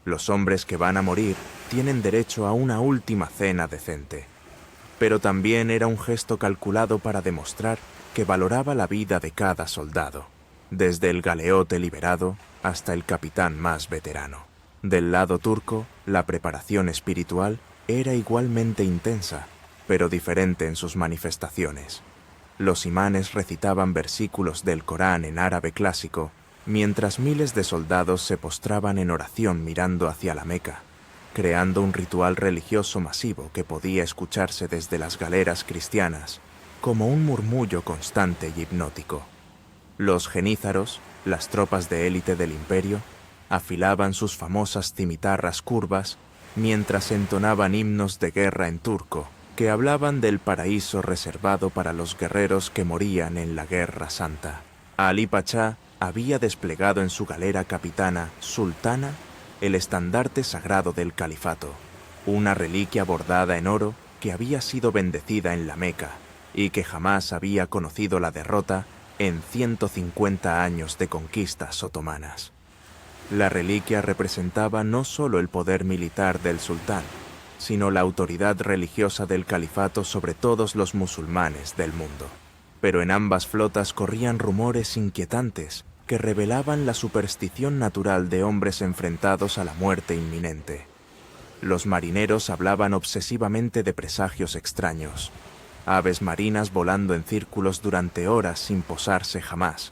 Los hombres que van a morir tienen derecho a una última cena decente. Pero también era un gesto calculado para demostrar que valoraba la vida de cada soldado, desde el galeote liberado hasta el capitán más veterano. Del lado turco, la preparación espiritual era igualmente intensa, pero diferente en sus manifestaciones. Los imanes recitaban versículos del Corán en árabe clásico, mientras miles de soldados se postraban en oración mirando hacia la Meca, creando un ritual religioso masivo que podía escucharse desde las galeras cristianas como un murmullo constante y hipnótico. Los genízaros, las tropas de élite del imperio, afilaban sus famosas cimitarras curvas mientras entonaban himnos de guerra en turco que hablaban del paraíso reservado para los guerreros que morían en la Guerra Santa. Alí Pachá había desplegado en su galera capitana, Sultana, el estandarte sagrado del califato, una reliquia bordada en oro que había sido bendecida en la Meca y que jamás había conocido la derrota en 150 años de conquistas otomanas. La reliquia representaba no solo el poder militar del sultán, sino la autoridad religiosa del califato sobre todos los musulmanes del mundo. Pero en ambas flotas corrían rumores inquietantes que revelaban la superstición natural de hombres enfrentados a la muerte inminente. Los marineros hablaban obsesivamente de presagios extraños, aves marinas volando en círculos durante horas sin posarse jamás,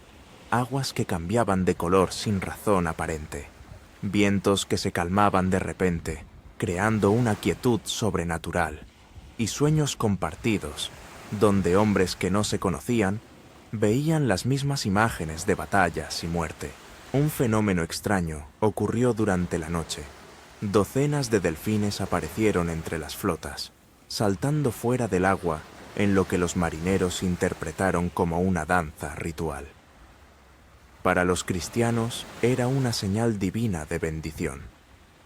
aguas que cambiaban de color sin razón aparente, vientos que se calmaban de repente, creando una quietud sobrenatural, y sueños compartidos, donde hombres que no se conocían veían las mismas imágenes de batallas y muerte. Un fenómeno extraño ocurrió durante la noche. Docenas de delfines aparecieron entre las flotas, saltando fuera del agua en lo que los marineros interpretaron como una danza ritual. Para los cristianos era una señal divina de bendición.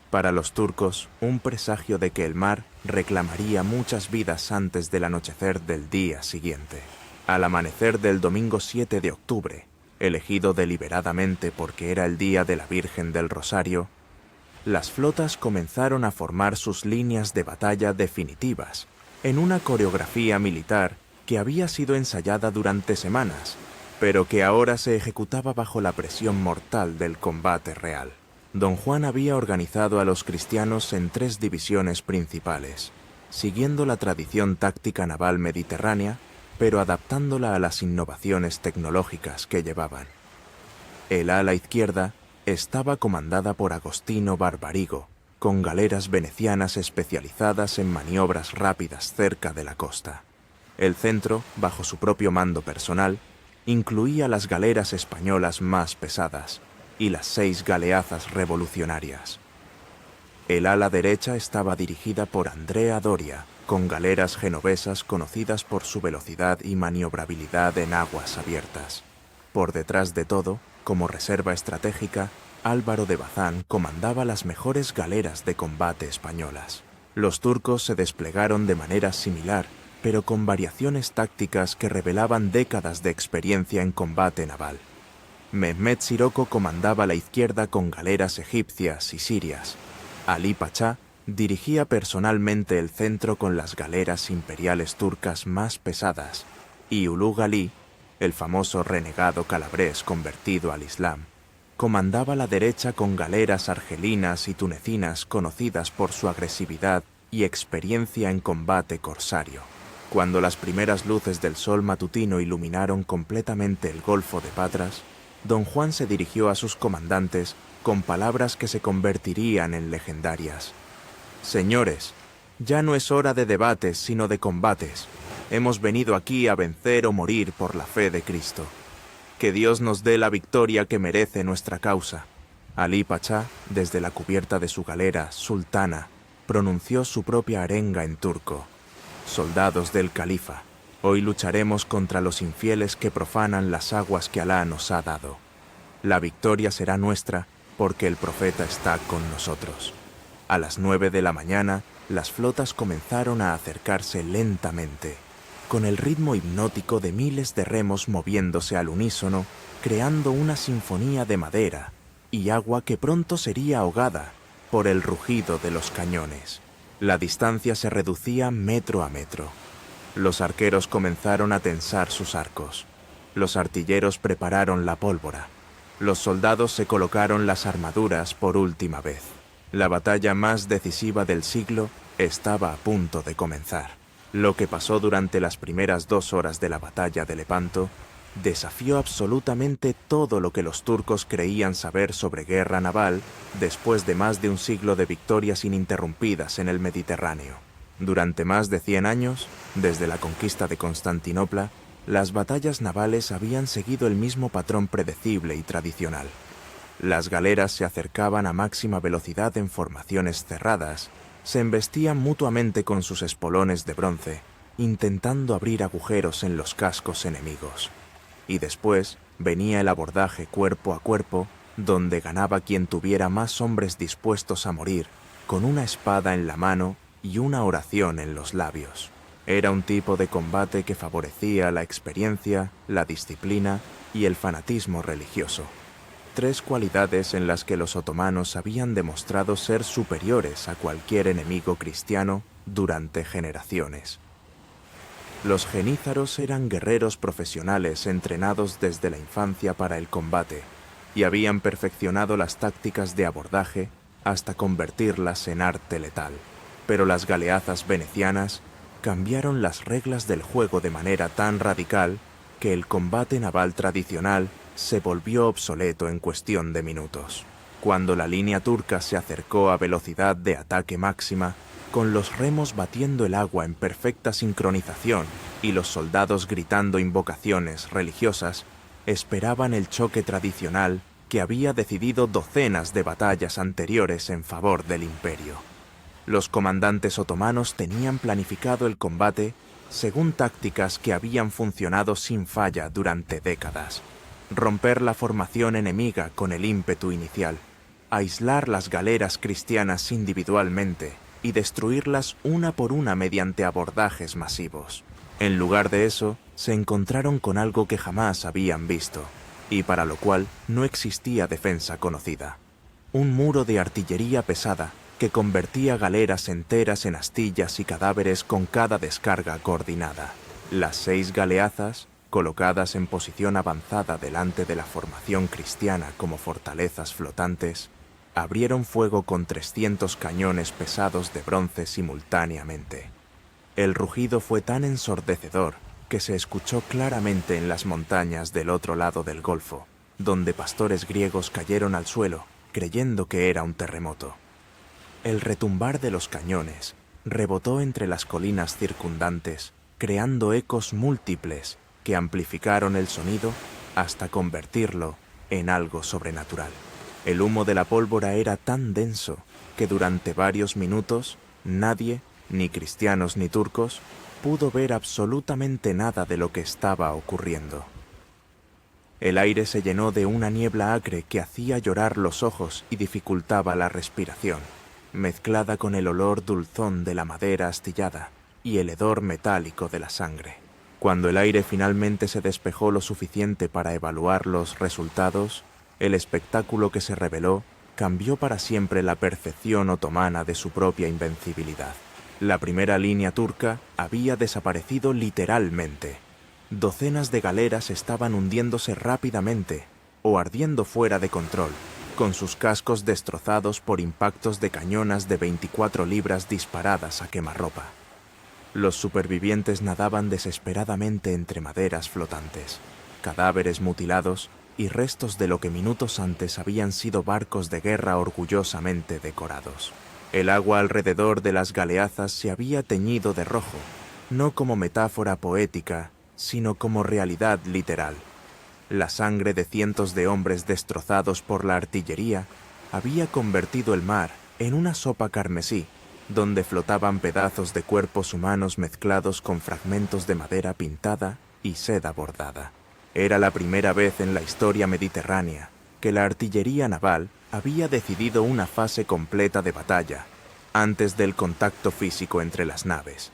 Para los turcos, un presagio de que el mar reclamaría muchas vidas antes del anochecer del día siguiente. Al amanecer del domingo 7 de octubre, elegido deliberadamente porque era el día de la Virgen del Rosario, las flotas comenzaron a formar sus líneas de batalla definitivas, en una coreografía militar que había sido ensayada durante semanas, pero que ahora se ejecutaba bajo la presión mortal del combate real. Don Juan había organizado a los cristianos en 3 divisiones principales, siguiendo la tradición táctica naval mediterránea, pero adaptándola a las innovaciones tecnológicas que llevaban. El ala izquierda estaba comandada por Agostino Barbarigo, con galeras venecianas especializadas en maniobras rápidas cerca de la costa. El centro, bajo su propio mando personal, incluía las galeras españolas más pesadas y las 6 galeazas revolucionarias. El ala derecha estaba dirigida por Andrea Doria, con galeras genovesas conocidas por su velocidad y maniobrabilidad en aguas abiertas. Por detrás de todo, como reserva estratégica, Álvaro de Bazán comandaba las mejores galeras de combate españolas. Los turcos se desplegaron de manera similar, pero con variaciones tácticas que revelaban décadas de experiencia en combate naval. Mehmed Sirocco comandaba la izquierda con galeras egipcias y sirias. Ali Pachá dirigía personalmente el centro con las galeras imperiales turcas más pesadas, y Ulugh Ali, el famoso renegado calabrés convertido al Islam, comandaba la derecha con galeras argelinas y tunecinas conocidas por su agresividad y experiencia en combate corsario. Cuando las primeras luces del sol matutino iluminaron completamente el Golfo de Patras, Don Juan se dirigió a sus comandantes con palabras que se convertirían en legendarias. «Señores, ya no es hora de debates, sino de combates. Hemos venido aquí a vencer o morir por la fe de Cristo. Que Dios nos dé la victoria que merece nuestra causa». Ali Pachá, desde la cubierta de su galera, Sultana, pronunció su propia arenga en turco. «Soldados del califa, hoy lucharemos contra los infieles que profanan las aguas que Alá nos ha dado. La victoria será nuestra porque el profeta está con nosotros». A las 9 de la mañana, las flotas comenzaron a acercarse lentamente, con el ritmo hipnótico de miles de remos moviéndose al unísono, creando una sinfonía de madera y agua que pronto sería ahogada por el rugido de los cañones. La distancia se reducía metro a metro. Los arqueros comenzaron a tensar sus arcos. Los artilleros prepararon la pólvora. Los soldados se colocaron las armaduras por última vez. La batalla más decisiva del siglo estaba a punto de comenzar. Lo que pasó durante las primeras 2 horas de la batalla de Lepanto desafió absolutamente todo lo que los turcos creían saber sobre guerra naval después de más de un siglo de victorias ininterrumpidas en el Mediterráneo. Durante más de 100 años, desde la conquista de Constantinopla, las batallas navales habían seguido el mismo patrón predecible y tradicional. Las galeras se acercaban a máxima velocidad en formaciones cerradas, se embestían mutuamente con sus espolones de bronce, intentando abrir agujeros en los cascos enemigos. Y después venía el abordaje cuerpo a cuerpo, donde ganaba quien tuviera más hombres dispuestos a morir, con una espada en la mano y una oración en los labios. Era un tipo de combate que favorecía la experiencia, la disciplina y el fanatismo religioso. tres cualidades en las que los otomanos habían demostrado ser superiores a cualquier enemigo cristiano durante generaciones. Los genízaros eran guerreros profesionales entrenados desde la infancia para el combate y habían perfeccionado las tácticas de abordaje hasta convertirlas en arte letal. Pero las galeazas venecianas cambiaron las reglas del juego de manera tan radical que el combate naval tradicional se volvió obsoleto en cuestión de minutos. Cuando la línea turca se acercó a velocidad de ataque máxima, con los remos batiendo el agua en perfecta sincronización y los soldados gritando invocaciones religiosas, esperaban el choque tradicional que había decidido docenas de batallas anteriores en favor del imperio. Los comandantes otomanos tenían planificado el combate según tácticas que habían funcionado sin falla durante décadas. Romper la formación enemiga con el ímpetu inicial, aislar las galeras cristianas individualmente y destruirlas una por una mediante abordajes masivos. En lugar de eso, se encontraron con algo que jamás habían visto, y para lo cual no existía defensa conocida. Un muro de artillería pesada que convertía galeras enteras en astillas y cadáveres con cada descarga coordinada. Las 6 galeazas, colocadas en posición avanzada delante de la formación cristiana como fortalezas flotantes, abrieron fuego con 300 cañones pesados de bronce simultáneamente. El rugido fue tan ensordecedor que se escuchó claramente en las montañas del otro lado del golfo, donde pastores griegos cayeron al suelo, creyendo que era un terremoto. El retumbar de los cañones rebotó entre las colinas circundantes, creando ecos múltiples que amplificaron el sonido hasta convertirlo en algo sobrenatural. El humo de la pólvora era tan denso que durante varios minutos nadie, ni cristianos ni turcos, pudo ver absolutamente nada de lo que estaba ocurriendo. El aire se llenó de una niebla acre que hacía llorar los ojos y dificultaba la respiración, mezclada con el olor dulzón de la madera astillada y el hedor metálico de la sangre. Cuando el aire finalmente se despejó lo suficiente para evaluar los resultados, el espectáculo que se reveló cambió para siempre la percepción otomana de su propia invencibilidad. La primera línea turca había desaparecido literalmente. Docenas de galeras estaban hundiéndose rápidamente o ardiendo fuera de control, con sus cascos destrozados por impactos de cañonas de 24 libras disparadas a quemarropa. Los supervivientes nadaban desesperadamente entre maderas flotantes, cadáveres mutilados y restos de lo que minutos antes habían sido barcos de guerra orgullosamente decorados. El agua alrededor de las galeazas se había teñido de rojo, no como metáfora poética, sino como realidad literal. La sangre de cientos de hombres destrozados por la artillería había convertido el mar en una sopa carmesí, donde flotaban pedazos de cuerpos humanos mezclados con fragmentos de madera pintada y seda bordada. Era la primera vez en la historia mediterránea que la artillería naval había decidido una fase completa de batalla, antes del contacto físico entre las naves.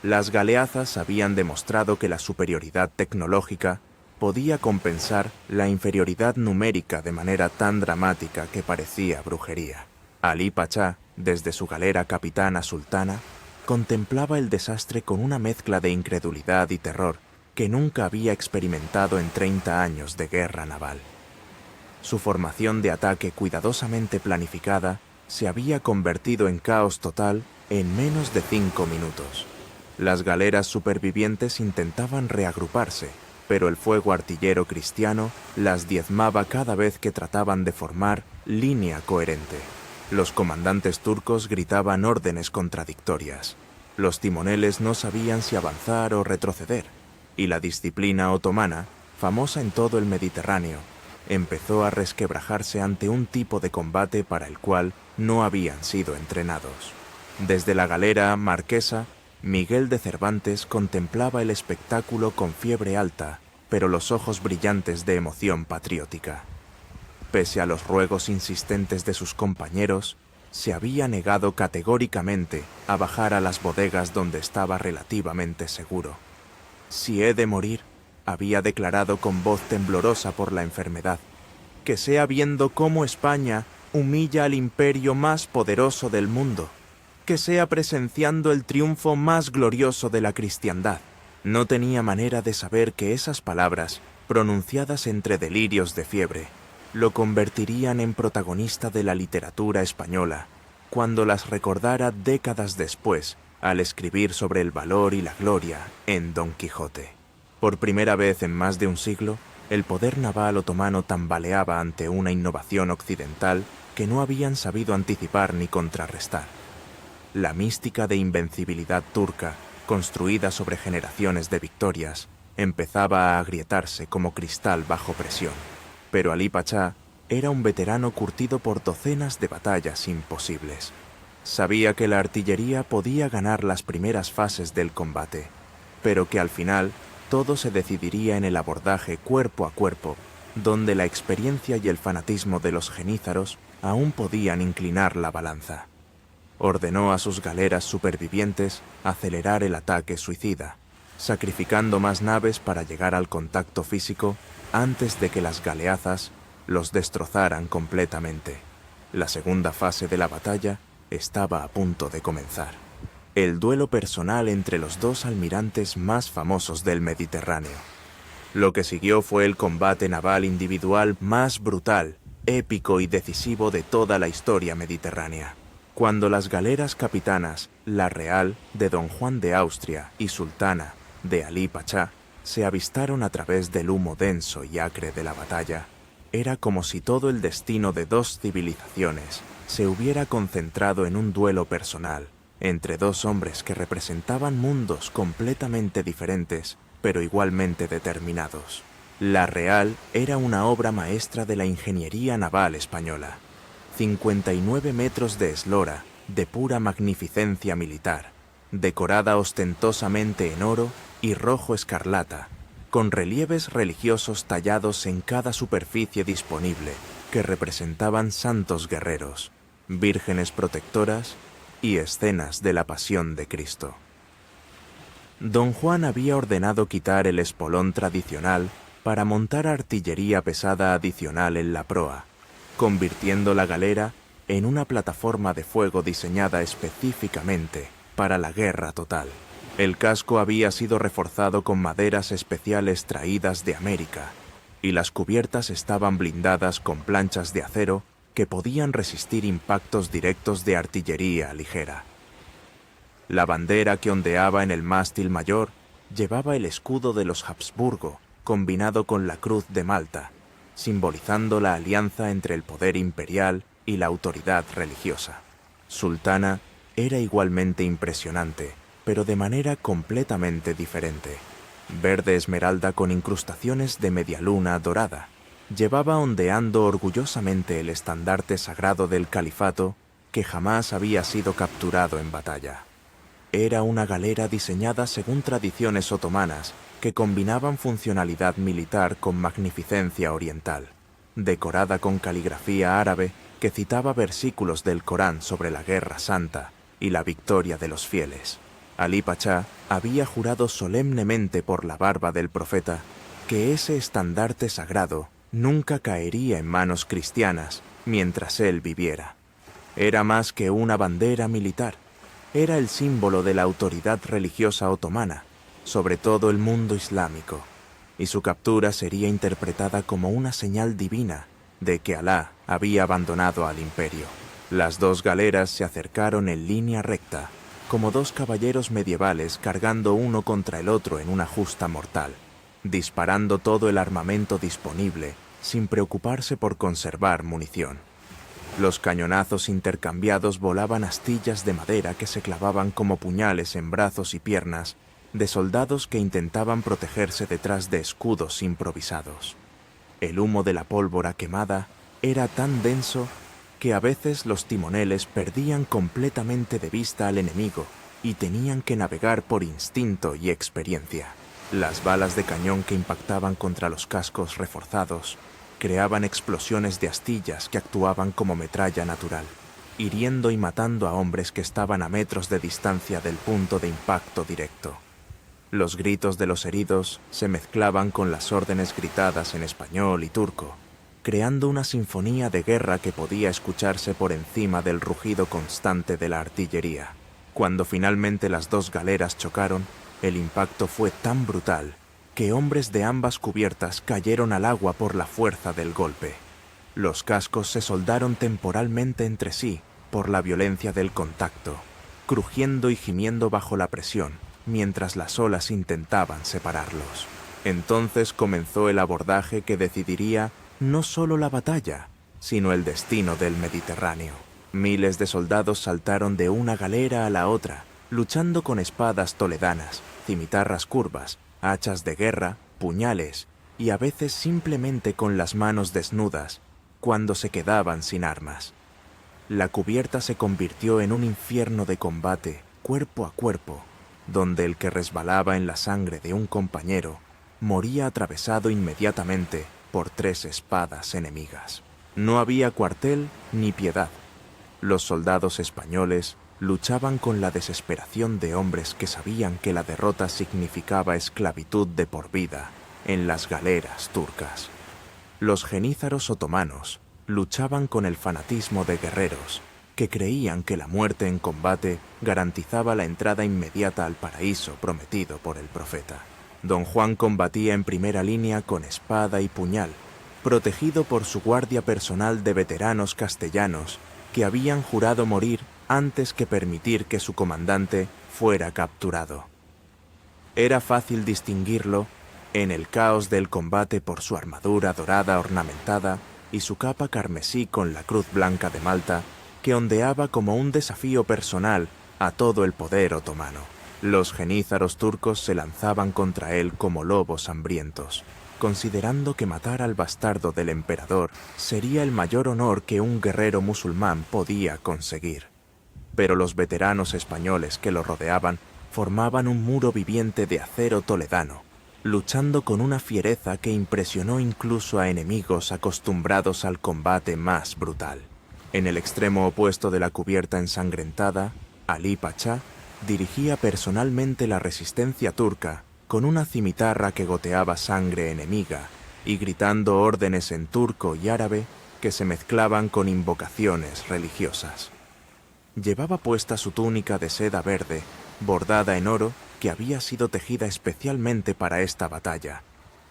Las galeazas habían demostrado que la superioridad tecnológica podía compensar la inferioridad numérica de manera tan dramática que parecía brujería. Alí Pachá, desde su galera capitana sultana, contemplaba el desastre con una mezcla de incredulidad y terror que nunca había experimentado en 30 años de guerra naval. Su formación de ataque cuidadosamente planificada se había convertido en caos total en menos de 5 minutos. Las galeras supervivientes intentaban reagruparse, pero el fuego artillero cristiano las diezmaba cada vez que trataban de formar línea coherente. Los comandantes turcos gritaban órdenes contradictorias. Los timoneles no sabían si avanzar o retroceder, y la disciplina otomana, famosa en todo el Mediterráneo, empezó a resquebrajarse ante un tipo de combate para el cual no habían sido entrenados. Desde la galera marquesa, Miguel de Cervantes contemplaba el espectáculo con fiebre alta, pero los ojos brillantes de emoción patriótica. Pese a los ruegos insistentes de sus compañeros, se había negado categóricamente a bajar a las bodegas donde estaba relativamente seguro. «Si he de morir», había declarado con voz temblorosa por la enfermedad, que sea viendo cómo España humilla al imperio más poderoso del mundo, que sea presenciando el triunfo más glorioso de la cristiandad. No tenía manera de saber que esas palabras, pronunciadas entre delirios de fiebre, lo convertirían en protagonista de la literatura española, cuando las recordara décadas después, al escribir sobre el valor y la gloria en Don Quijote. Por primera vez en más de un siglo, el poder naval otomano tambaleaba ante una innovación occidental que no habían sabido anticipar ni contrarrestar. La mística de invencibilidad turca, construida sobre generaciones de victorias, empezaba a agrietarse como cristal bajo presión. Pero Alí Pachá era un veterano curtido por docenas de batallas imposibles. Sabía que la artillería podía ganar las primeras fases del combate, pero que al final todo se decidiría en el abordaje cuerpo a cuerpo, donde la experiencia y el fanatismo de los genízaros aún podían inclinar la balanza. Ordenó a sus galeras supervivientes acelerar el ataque suicida, sacrificando más naves para llegar al contacto físico antes de que las galeazas los destrozaran completamente. La segunda fase de la batalla estaba a punto de comenzar. El duelo personal entre los dos almirantes más famosos del Mediterráneo. Lo que siguió fue el combate naval individual más brutal, épico y decisivo de toda la historia mediterránea. Cuando las galeras capitanas, la Real, de Don Juan de Austria, y Sultana, de Alí Pachá, se avistaron a través del humo denso y acre de la batalla, era como si todo el destino de dos civilizaciones se hubiera concentrado en un duelo personal entre dos hombres que representaban mundos completamente diferentes, pero igualmente determinados. La Real era una obra maestra de la ingeniería naval española. 59 metros de eslora, de pura magnificencia militar, decorada ostentosamente en oro y rojo escarlata, con relieves religiosos tallados en cada superficie disponible, que representaban santos guerreros, vírgenes protectoras y escenas de la pasión de Cristo. Don Juan había ordenado quitar el espolón tradicional para montar artillería pesada adicional en la proa, convirtiendo la galera en una plataforma de fuego diseñada específicamente para la guerra total. El casco había sido reforzado con maderas especiales traídas de América, y las cubiertas estaban blindadas con planchas de acero que podían resistir impactos directos de artillería ligera. La bandera que ondeaba en el mástil mayor llevaba el escudo de los Habsburgo, combinado con la cruz de Malta, simbolizando la alianza entre el poder imperial y la autoridad religiosa. Sultana era igualmente impresionante, pero de manera completamente diferente. Verde esmeralda con incrustaciones de medialuna dorada, llevaba ondeando orgullosamente el estandarte sagrado del califato que jamás había sido capturado en batalla. Era una galera diseñada según tradiciones otomanas que combinaban funcionalidad militar con magnificencia oriental, decorada con caligrafía árabe que citaba versículos del Corán sobre la Guerra Santa y la victoria de los fieles. Alí Pachá había jurado solemnemente por la barba del profeta que ese estandarte sagrado nunca caería en manos cristianas mientras él viviera. Era más que una bandera militar, era el símbolo de la autoridad religiosa otomana sobre todo el mundo islámico, y su captura sería interpretada como una señal divina de que Alá había abandonado al imperio. Las dos galeras se acercaron en línea recta, como dos caballeros medievales cargando uno contra el otro en una justa mortal, disparando todo el armamento disponible sin preocuparse por conservar munición. Los cañonazos intercambiados volaban astillas de madera que se clavaban como puñales en brazos y piernas de soldados que intentaban protegerse detrás de escudos improvisados. El humo de la pólvora quemada era tan denso que a veces los timoneles perdían completamente de vista al enemigo y tenían que navegar por instinto y experiencia. Las balas de cañón que impactaban contra los cascos reforzados creaban explosiones de astillas que actuaban como metralla natural, hiriendo y matando a hombres que estaban a metros de distancia del punto de impacto directo. Los gritos de los heridos se mezclaban con las órdenes gritadas en español y turco, creando una sinfonía de guerra que podía escucharse por encima del rugido constante de la artillería. Cuando finalmente las dos galeras chocaron, el impacto fue tan brutal que hombres de ambas cubiertas cayeron al agua por la fuerza del golpe. Los cascos se soldaron temporalmente entre sí por la violencia del contacto, crujiendo y gimiendo bajo la presión, mientras las olas intentaban separarlos. Entonces comenzó el abordaje que decidiría no solo la batalla, sino el destino del Mediterráneo. Miles de soldados saltaron de una galera a la otra, luchando con espadas toledanas, cimitarras curvas, hachas de guerra, puñales y a veces simplemente con las manos desnudas cuando se quedaban sin armas. La cubierta se convirtió en un infierno de combate cuerpo a cuerpo, donde el que resbalaba en la sangre de un compañero moría atravesado inmediatamente por 3 espadas enemigas. No había cuartel ni piedad. Los soldados españoles luchaban con la desesperación de hombres que sabían que la derrota significaba esclavitud de por vida en las galeras turcas. Los genízaros otomanos luchaban con el fanatismo de guerreros que creían que la muerte en combate garantizaba la entrada inmediata al paraíso prometido por el profeta. Don Juan combatía en primera línea con espada y puñal, protegido por su guardia personal de veteranos castellanos que habían jurado morir antes que permitir que su comandante fuera capturado. Era fácil distinguirlo en el caos del combate por su armadura dorada ornamentada y su capa carmesí con la cruz blanca de Malta, que ondeaba como un desafío personal a todo el poder otomano. Los genízaros turcos se lanzaban contra él como lobos hambrientos, considerando que matar al bastardo del emperador sería el mayor honor que un guerrero musulmán podía conseguir. Pero los veteranos españoles que lo rodeaban formaban un muro viviente de acero toledano, luchando con una fiereza que impresionó incluso a enemigos acostumbrados al combate más brutal. En el extremo opuesto de la cubierta ensangrentada, Alí Pachá dirigía personalmente la resistencia turca con una cimitarra que goteaba sangre enemiga y gritando órdenes en turco y árabe que se mezclaban con invocaciones religiosas. Llevaba puesta su túnica de seda verde, bordada en oro, que había sido tejida especialmente para esta batalla,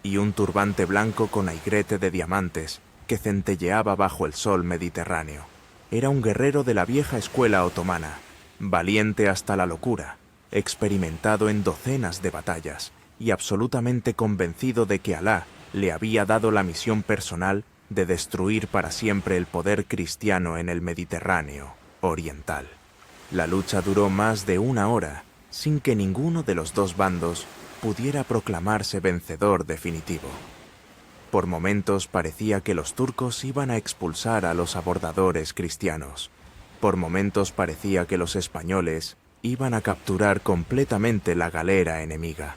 y un turbante blanco con aigrete de diamantes que centelleaba bajo el sol mediterráneo. Era un guerrero de la vieja escuela otomana, valiente hasta la locura, experimentado en docenas de batallas y absolutamente convencido de que Alá le había dado la misión personal de destruir para siempre el poder cristiano en el Mediterráneo oriental. La lucha duró más de 1 hora, sin que ninguno de los dos bandos pudiera proclamarse vencedor definitivo. Por momentos parecía que los turcos iban a expulsar a los abordadores cristianos. Por momentos parecía que los españoles iban a capturar completamente la galera enemiga.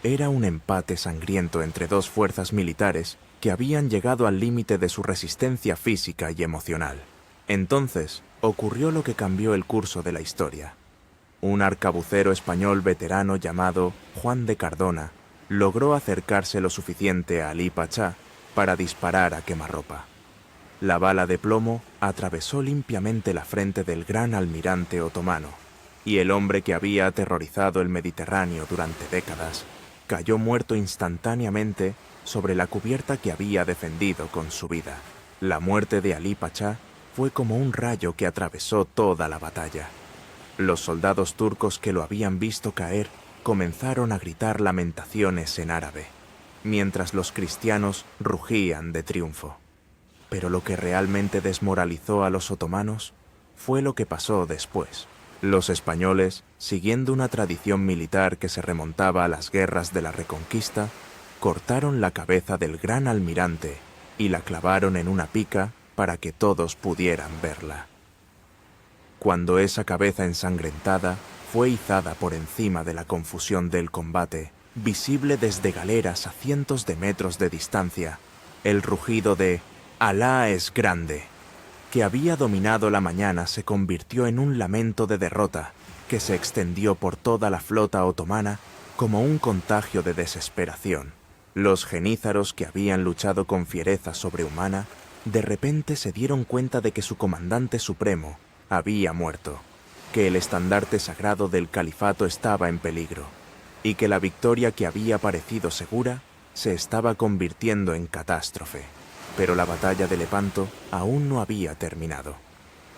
Era un empate sangriento entre dos fuerzas militares que habían llegado al límite de su resistencia física y emocional. Entonces ocurrió lo que cambió el curso de la historia. Un arcabucero español veterano llamado Juan de Cardona logró acercarse lo suficiente a Alí Pachá para disparar a quemarropa. La bala de plomo atravesó limpiamente la frente del gran almirante otomano, y el hombre que había aterrorizado el Mediterráneo durante décadas cayó muerto instantáneamente sobre la cubierta que había defendido con su vida. La muerte de Alí Pachá fue como un rayo que atravesó toda la batalla. Los soldados turcos que lo habían visto caer comenzaron a gritar lamentaciones en árabe, mientras los cristianos rugían de triunfo. Pero lo que realmente desmoralizó a los otomanos fue lo que pasó después. Los españoles, siguiendo una tradición militar que se remontaba a las guerras de la Reconquista, cortaron la cabeza del gran almirante y la clavaron en una pica para que todos pudieran verla. Cuando esa cabeza ensangrentada fue izada por encima de la confusión del combate, visible desde galeras a cientos de metros de distancia, el rugido de «Alá es grande», que había dominado la mañana, se convirtió en un lamento de derrota que se extendió por toda la flota otomana como un contagio de desesperación. Los genízaros, que habían luchado con fiereza sobrehumana, de repente se dieron cuenta de que su comandante supremo había muerto, que el estandarte sagrado del califato estaba en peligro, y que la victoria que había parecido segura se estaba convirtiendo en catástrofe. Pero la batalla de Lepanto aún no había terminado.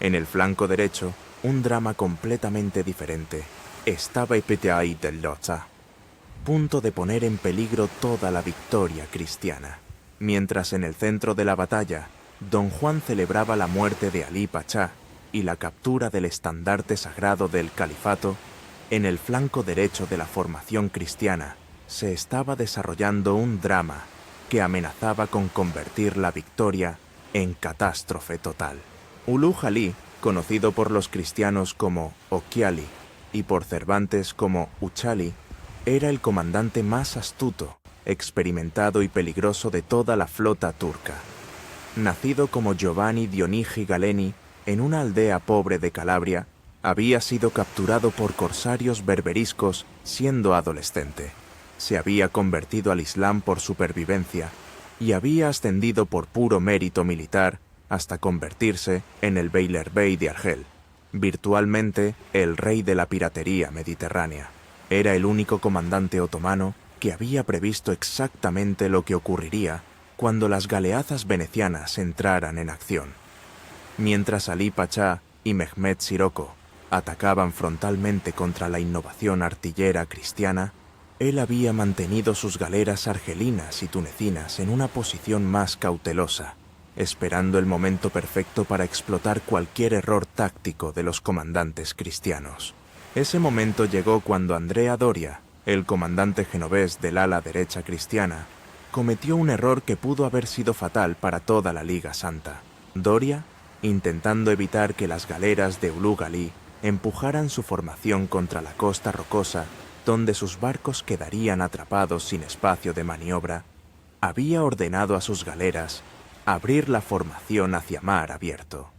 En el flanco derecho, un drama completamente diferente. Estaba Epetei del Lotza, punto de poner en peligro toda la victoria cristiana. Mientras en el centro de la batalla, Don Juan celebraba la muerte de Alí Pachá y la captura del estandarte sagrado del califato, en el flanco derecho de la formación cristiana se estaba desarrollando un drama que amenazaba con convertir la victoria en catástrofe total. Ulugh Alí, conocido por los cristianos como Okiali y por Cervantes como Uchali, era el comandante más astuto, experimentado y peligroso de toda la flota turca. Nacido como Giovanni Dionigi Galeni en una aldea pobre de Calabria, había sido capturado por corsarios berberiscos siendo adolescente. Se había convertido al Islam por supervivencia y había ascendido por puro mérito militar hasta convertirse en el Beylerbey de Argel, virtualmente el rey de la piratería mediterránea. Era el único comandante otomano que había previsto exactamente lo que ocurriría cuando las galeazas venecianas entraran en acción. Mientras Alí Pachá y Mehmed Sirocco atacaban frontalmente contra la innovación artillera cristiana, él había mantenido sus galeras argelinas y tunecinas en una posición más cautelosa, esperando el momento perfecto para explotar cualquier error táctico de los comandantes cristianos. Ese momento llegó cuando Andrea Doria, el comandante genovés del ala derecha cristiana, cometió un error que pudo haber sido fatal para toda la Liga Santa. Doria, intentando evitar que las galeras de Ulugh Alí empujaran su formación contra la costa rocosa, donde sus barcos quedarían atrapados sin espacio de maniobra, había ordenado a sus galeras abrir la formación hacia mar abierto.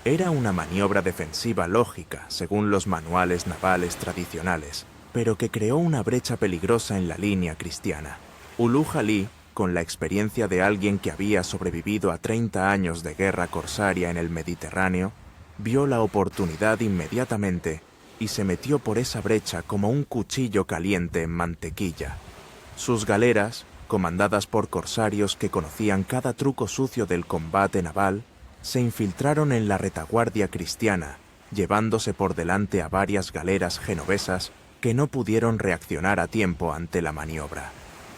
Era una maniobra defensiva lógica, según los manuales navales tradicionales, pero que creó una brecha peligrosa en la línea cristiana. Ulugh Alí, con la experiencia de alguien que había sobrevivido a 30 años de guerra corsaria en el Mediterráneo, vio la oportunidad inmediatamente y se metió por esa brecha como un cuchillo caliente en mantequilla. Sus galeras, comandadas por corsarios que conocían cada truco sucio del combate naval, se infiltraron en la retaguardia cristiana, llevándose por delante a varias galeras genovesas que no pudieron reaccionar a tiempo ante la maniobra.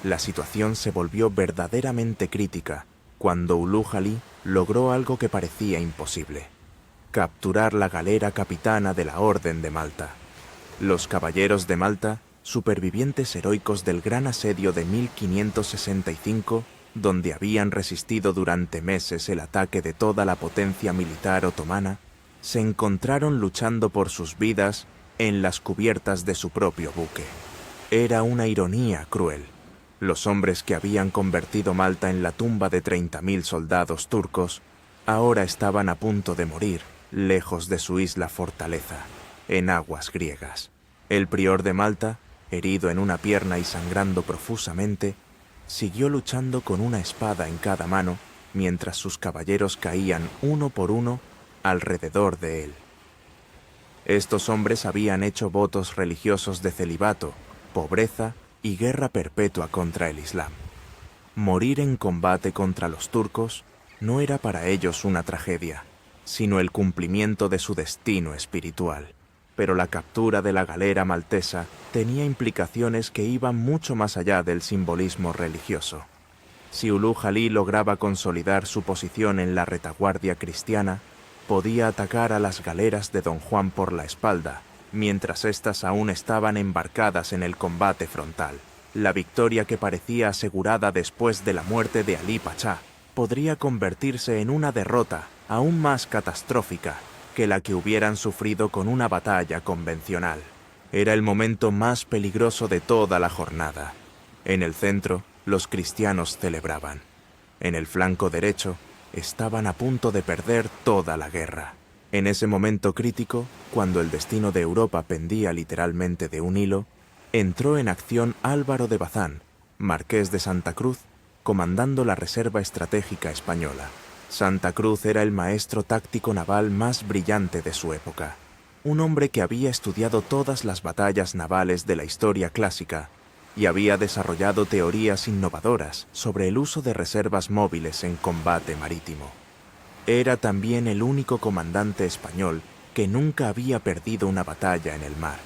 La situación se volvió verdaderamente crítica cuando Ulugh Alí logró algo que parecía imposible: capturar la galera capitana de la Orden de Malta. Los caballeros de Malta, supervivientes heroicos del gran asedio de 1565, donde habían resistido durante meses el ataque de toda la potencia militar otomana, se encontraron luchando por sus vidas en las cubiertas de su propio buque. Era una ironía cruel. Los hombres que habían convertido Malta en la tumba de 30.000 soldados turcos ahora estaban a punto de morir lejos de su isla fortaleza, en aguas griegas. El prior de Malta, herido en una pierna y sangrando profusamente, siguió luchando con una espada en cada mano mientras sus caballeros caían uno por uno alrededor de él. Estos hombres habían hecho votos religiosos de celibato, pobreza y guerra perpetua contra el Islam. Morir en combate contra los turcos no era para ellos una tragedia, sino el cumplimiento de su destino espiritual. Pero la captura de la galera maltesa tenía implicaciones que iban mucho más allá del simbolismo religioso. Si Ulugh Alí lograba consolidar su posición en la retaguardia cristiana, podía atacar a las galeras de Don Juan por la espalda, mientras éstas aún estaban embarcadas en el combate frontal. La victoria que parecía asegurada después de la muerte de Alí Pachá podría convertirse en una derrota aún más catastrófica que la que hubieran sufrido con una batalla convencional. Era el momento más peligroso de toda la jornada. En el centro, los cristianos celebraban. En el flanco derecho, estaban a punto de perder toda la guerra. En ese momento crítico, cuando el destino de Europa pendía literalmente de un hilo, entró en acción Álvaro de Bazán, marqués de Santa Cruz, comandando la Reserva Estratégica Española. Santa Cruz era el maestro táctico naval más brillante de su época, un hombre que había estudiado todas las batallas navales de la historia clásica y había desarrollado teorías innovadoras sobre el uso de reservas móviles en combate marítimo. Era también el único comandante español que nunca había perdido una batalla en el mar,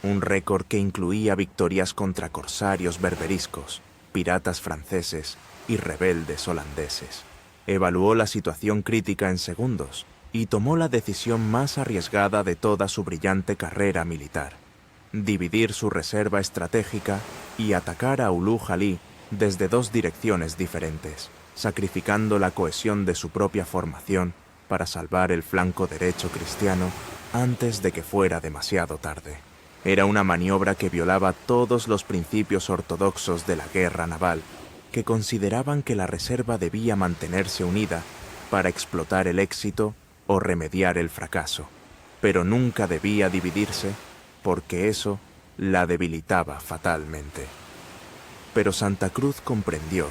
un récord que incluía victorias contra corsarios berberiscos, piratas franceses y rebeldes holandeses. Evaluó la situación crítica en segundos y tomó la decisión más arriesgada de toda su brillante carrera militar: dividir su reserva estratégica y atacar a Ulú Jalí desde dos direcciones diferentes, sacrificando la cohesión de su propia formación para salvar el flanco derecho cristiano antes de que fuera demasiado tarde. Era una maniobra que violaba todos los principios ortodoxos de la guerra naval, que consideraban que la reserva debía mantenerse unida para explotar el éxito o remediar el fracaso, pero nunca debía dividirse porque eso la debilitaba fatalmente. Pero Santa Cruz comprendió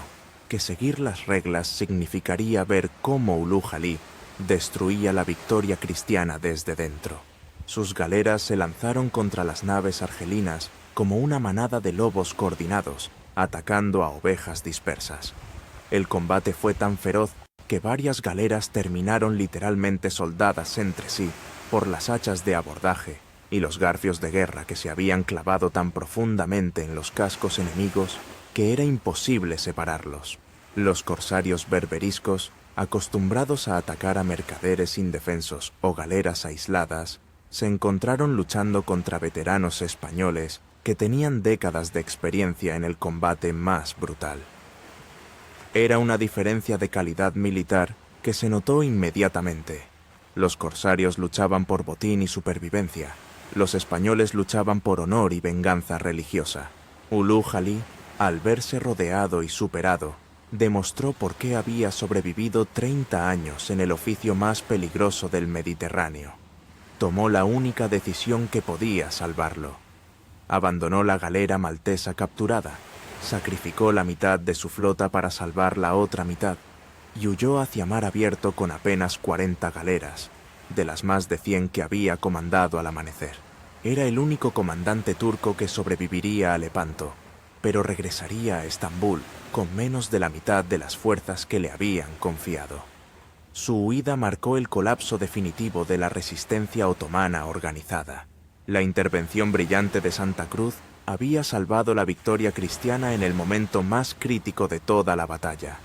que seguir las reglas significaría ver cómo Ulú Jalí destruía la victoria cristiana desde dentro. Sus galeras se lanzaron contra las naves argelinas como una manada de lobos coordinados, atacando a ovejas dispersas. El combate fue tan feroz que varias galeras terminaron literalmente soldadas entre sí por las hachas de abordaje y los garfios de guerra que se habían clavado tan profundamente en los cascos enemigos que era imposible separarlos. Los corsarios berberiscos, acostumbrados a atacar a mercaderes indefensos o galeras aisladas, se encontraron luchando contra veteranos españoles que tenían décadas de experiencia en el combate más brutal. Era una diferencia de calidad militar que se notó inmediatamente. Los corsarios luchaban por botín y supervivencia. Los españoles luchaban por honor y venganza religiosa. Ulú Jalí, al verse rodeado y superado, demostró por qué había sobrevivido 30 años en el oficio más peligroso del Mediterráneo. Tomó la única decisión que podía salvarlo. Abandonó la galera maltesa capturada, sacrificó la mitad de su flota para salvar la otra mitad y huyó hacia mar abierto con apenas 40 galeras, de las más de 100 que había comandado al amanecer. Era el único comandante turco que sobreviviría a Lepanto, pero regresaría a Estambul con menos de la mitad de las fuerzas que le habían confiado. Su huida marcó el colapso definitivo de la resistencia otomana organizada. La intervención brillante de Santa Cruz había salvado la victoria cristiana en el momento más crítico de toda la batalla.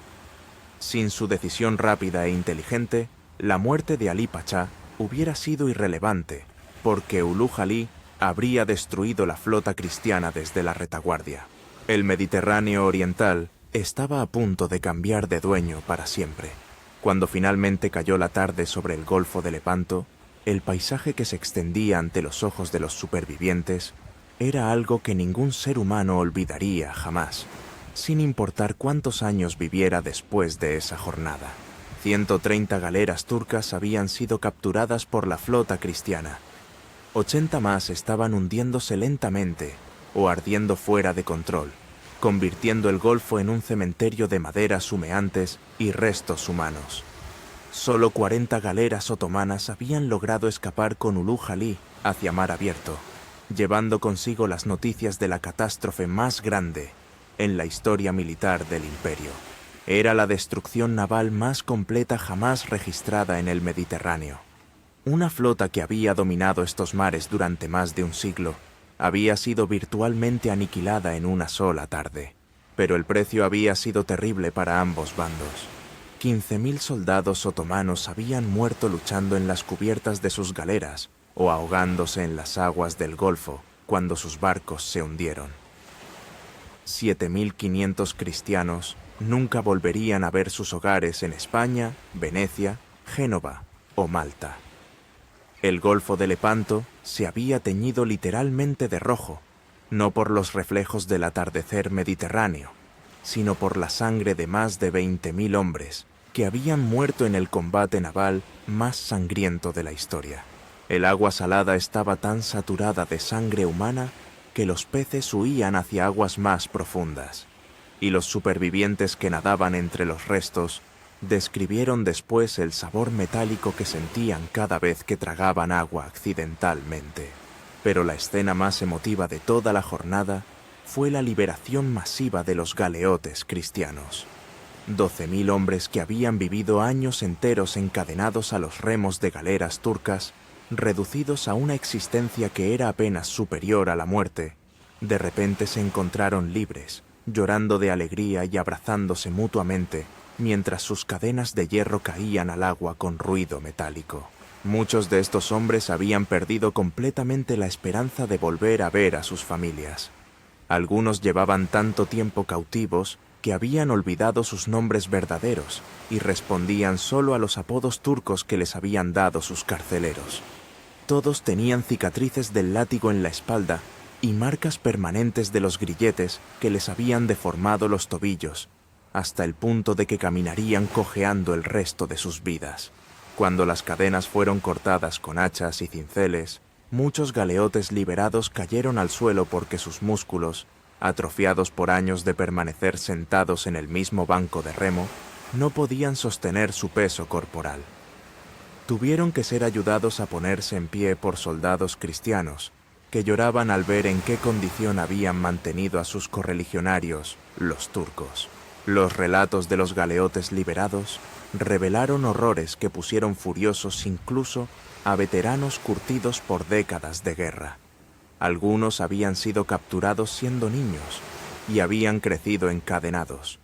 Sin su decisión rápida e inteligente, la muerte de Alí Pachá hubiera sido irrelevante, porque Ulú Jalí habría destruido la flota cristiana desde la retaguardia. El Mediterráneo oriental estaba a punto de cambiar de dueño para siempre. Cuando finalmente cayó la tarde sobre el Golfo de Lepanto, el paisaje que se extendía ante los ojos de los supervivientes era algo que ningún ser humano olvidaría jamás, sin importar cuántos años viviera después de esa jornada. 130 galeras turcas habían sido capturadas por la flota cristiana. 80 más estaban hundiéndose lentamente o ardiendo fuera de control, convirtiendo el Golfo en un cementerio de maderas humeantes y restos humanos. Solo 40 galeras otomanas habían logrado escapar con Ulú Jalí hacia mar abierto, llevando consigo las noticias de la catástrofe más grande en la historia militar del imperio. Era la destrucción naval más completa jamás registrada en el Mediterráneo. Una flota que había dominado estos mares durante más de un siglo había sido virtualmente aniquilada en una sola tarde, pero el precio había sido terrible para ambos bandos. 15.000 soldados otomanos habían muerto luchando en las cubiertas de sus galeras o ahogándose en las aguas del Golfo cuando sus barcos se hundieron. 7.500 cristianos nunca volverían a ver sus hogares en España, Venecia, Génova o Malta. El Golfo de Lepanto se había teñido literalmente de rojo, no por los reflejos del atardecer mediterráneo, sino por la sangre de más de 20.000 hombres que habían muerto en el combate naval más sangriento de la historia. El agua salada estaba tan saturada de sangre humana que los peces huían hacia aguas más profundas. y los supervivientes que nadaban entre los restos describieron después el sabor metálico que sentían cada vez que tragaban agua accidentalmente. Pero la escena más emotiva de toda la jornada fue la liberación masiva de los galeotes cristianos. 12.000 hombres que habían vivido años enteros encadenados a los remos de galeras turcas, reducidos a una existencia que era apenas superior a la muerte, de repente se encontraron libres, llorando de alegría y abrazándose mutuamente, mientras sus cadenas de hierro caían al agua con ruido metálico. Muchos de estos hombres habían perdido completamente la esperanza de volver a ver a sus familias. Algunos llevaban tanto tiempo cautivos que habían olvidado sus nombres verdaderos y respondían solo a los apodos turcos que les habían dado sus carceleros. Todos tenían cicatrices del látigo en la espalda y marcas permanentes de los grilletes que les habían deformado los tobillos, hasta el punto de que caminarían cojeando el resto de sus vidas. Cuando las cadenas fueron cortadas con hachas y cinceles, muchos galeotes liberados cayeron al suelo porque sus músculos, atrofiados por años de permanecer sentados en el mismo banco de remo, no podían sostener su peso corporal. Tuvieron que ser ayudados a ponerse en pie por soldados cristianos, que lloraban al ver en qué condición habían mantenido a sus correligionarios, los turcos. Los relatos de los galeotes liberados revelaron horrores que pusieron furiosos incluso a veteranos curtidos por décadas de guerra. Algunos habían sido capturados siendo niños y habían crecido encadenados.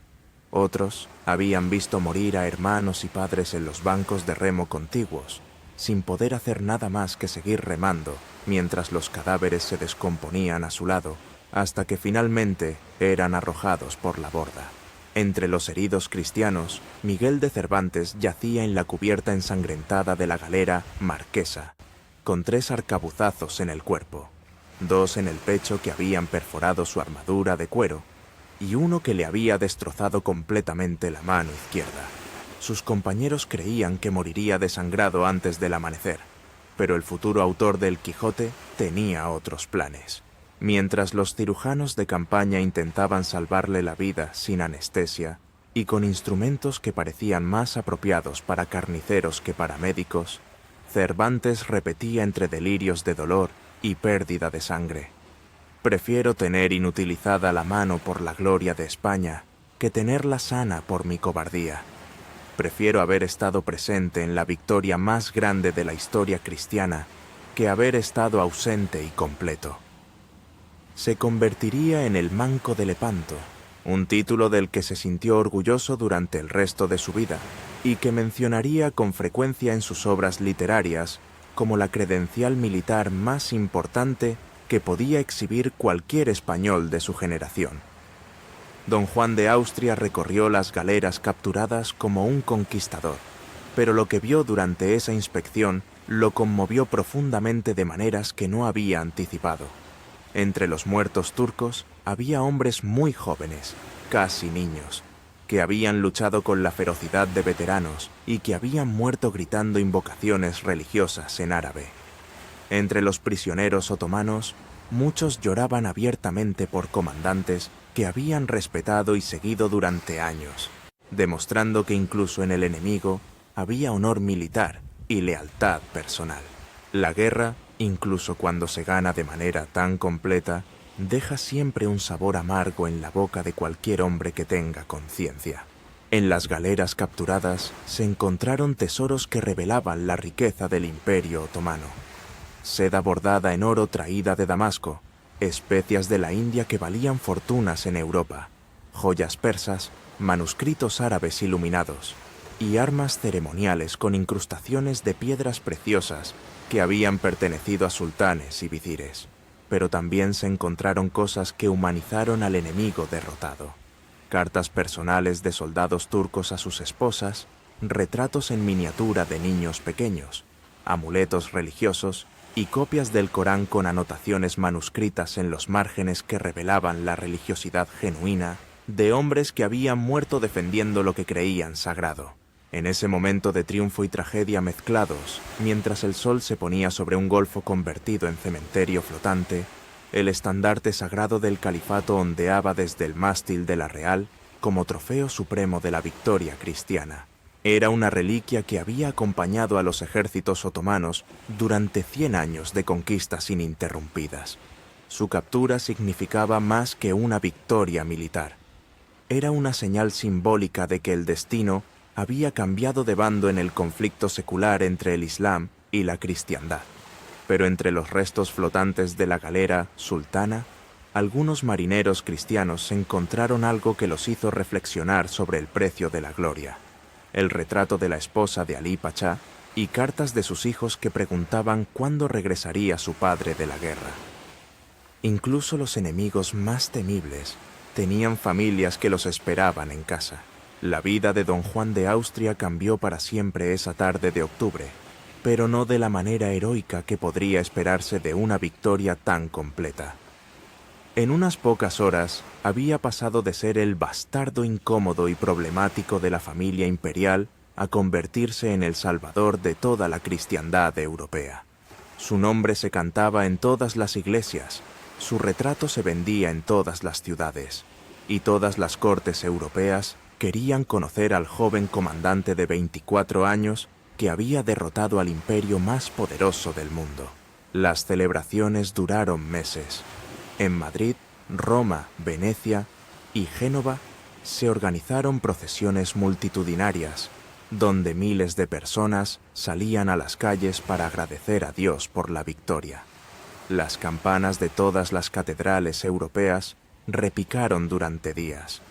Otros habían visto morir a hermanos y padres en los bancos de remo contiguos, sin poder hacer nada más que seguir remando mientras los cadáveres se descomponían a su lado, hasta que finalmente eran arrojados por la borda. Entre los heridos cristianos, Miguel de Cervantes yacía en la cubierta ensangrentada de la galera Marquesa, con 3 arcabuzazos en el cuerpo, 2 en el pecho que habían perforado su armadura de cuero, y uno que le había destrozado completamente la mano izquierda. Sus compañeros creían que moriría desangrado antes del amanecer, pero el futuro autor del Quijote tenía otros planes. Mientras los cirujanos de campaña intentaban salvarle la vida sin anestesia y con instrumentos que parecían más apropiados para carniceros que para médicos, Cervantes repetía entre delirios de dolor y pérdida de sangre: «Prefiero tener inutilizada la mano por la gloria de España que tenerla sana por mi cobardía. Prefiero haber estado presente en la victoria más grande de la historia cristiana que haber estado ausente y completo». Se convertiría en el Manco de Lepanto, un título del que se sintió orgulloso durante el resto de su vida y que mencionaría con frecuencia en sus obras literarias como la credencial militar más importante que podía exhibir cualquier español de su generación. Don Juan de Austria recorrió las galeras capturadas como un conquistador, pero lo que vio durante esa inspección lo conmovió profundamente de maneras que no había anticipado. Entre los muertos turcos había hombres muy jóvenes, casi niños, que habían luchado con la ferocidad de veteranos y que habían muerto gritando invocaciones religiosas en árabe. Entre los prisioneros otomanos, muchos lloraban abiertamente por comandantes que habían respetado y seguido durante años, demostrando que incluso en el enemigo había honor militar y lealtad personal. La guerra, incluso cuando se gana de manera tan completa, deja siempre un sabor amargo en la boca de cualquier hombre que tenga conciencia. En las galeras capturadas se encontraron tesoros que revelaban la riqueza del Imperio Otomano. Seda bordada en oro traída de Damasco, especias de la India que valían fortunas en Europa, joyas persas, manuscritos árabes iluminados y armas ceremoniales con incrustaciones de piedras preciosas que habían pertenecido a sultanes y visires. Pero también se encontraron cosas que humanizaron al enemigo derrotado. Cartas personales de soldados turcos a sus esposas, retratos en miniatura de niños pequeños, amuletos religiosos y copias del Corán con anotaciones manuscritas en los márgenes que revelaban la religiosidad genuina de hombres que habían muerto defendiendo lo que creían sagrado. En ese momento de triunfo y tragedia mezclados, mientras el sol se ponía sobre un golfo convertido en cementerio flotante, El estandarte sagrado del califato ondeaba desde el mástil de la Real como trofeo supremo de la victoria cristiana. Era una reliquia que había acompañado a los ejércitos otomanos durante 100 años de conquistas ininterrumpidas. Su captura significaba más que una victoria militar. Era una señal simbólica de que el destino había cambiado de bando en el conflicto secular entre el Islam y la cristiandad. Pero entre los restos flotantes de la galera sultana, algunos marineros cristianos encontraron algo que los hizo reflexionar sobre el precio de la gloria: el retrato de la esposa de Alí Pachá y cartas de sus hijos que preguntaban cuándo regresaría su padre de la guerra. Incluso los enemigos más temibles tenían familias que los esperaban en casa. La vida de don Juan de Austria cambió para siempre esa tarde de octubre, pero no de la manera heroica que podría esperarse de una victoria tan completa. En unas pocas horas había pasado de ser el bastardo incómodo y problemático de la familia imperial a convertirse en el salvador de toda la cristiandad europea. Su nombre se cantaba en todas las iglesias, su retrato se vendía en todas las ciudades, y todas las cortes europeas querían conocer al joven comandante de 24 años que había derrotado al imperio más poderoso del mundo. Las celebraciones duraron meses. En Madrid, Roma, Venecia y Génova se organizaron procesiones multitudinarias, donde miles de personas salían a las calles para agradecer a Dios por la victoria. Las campanas de todas las catedrales europeas repicaron durante días.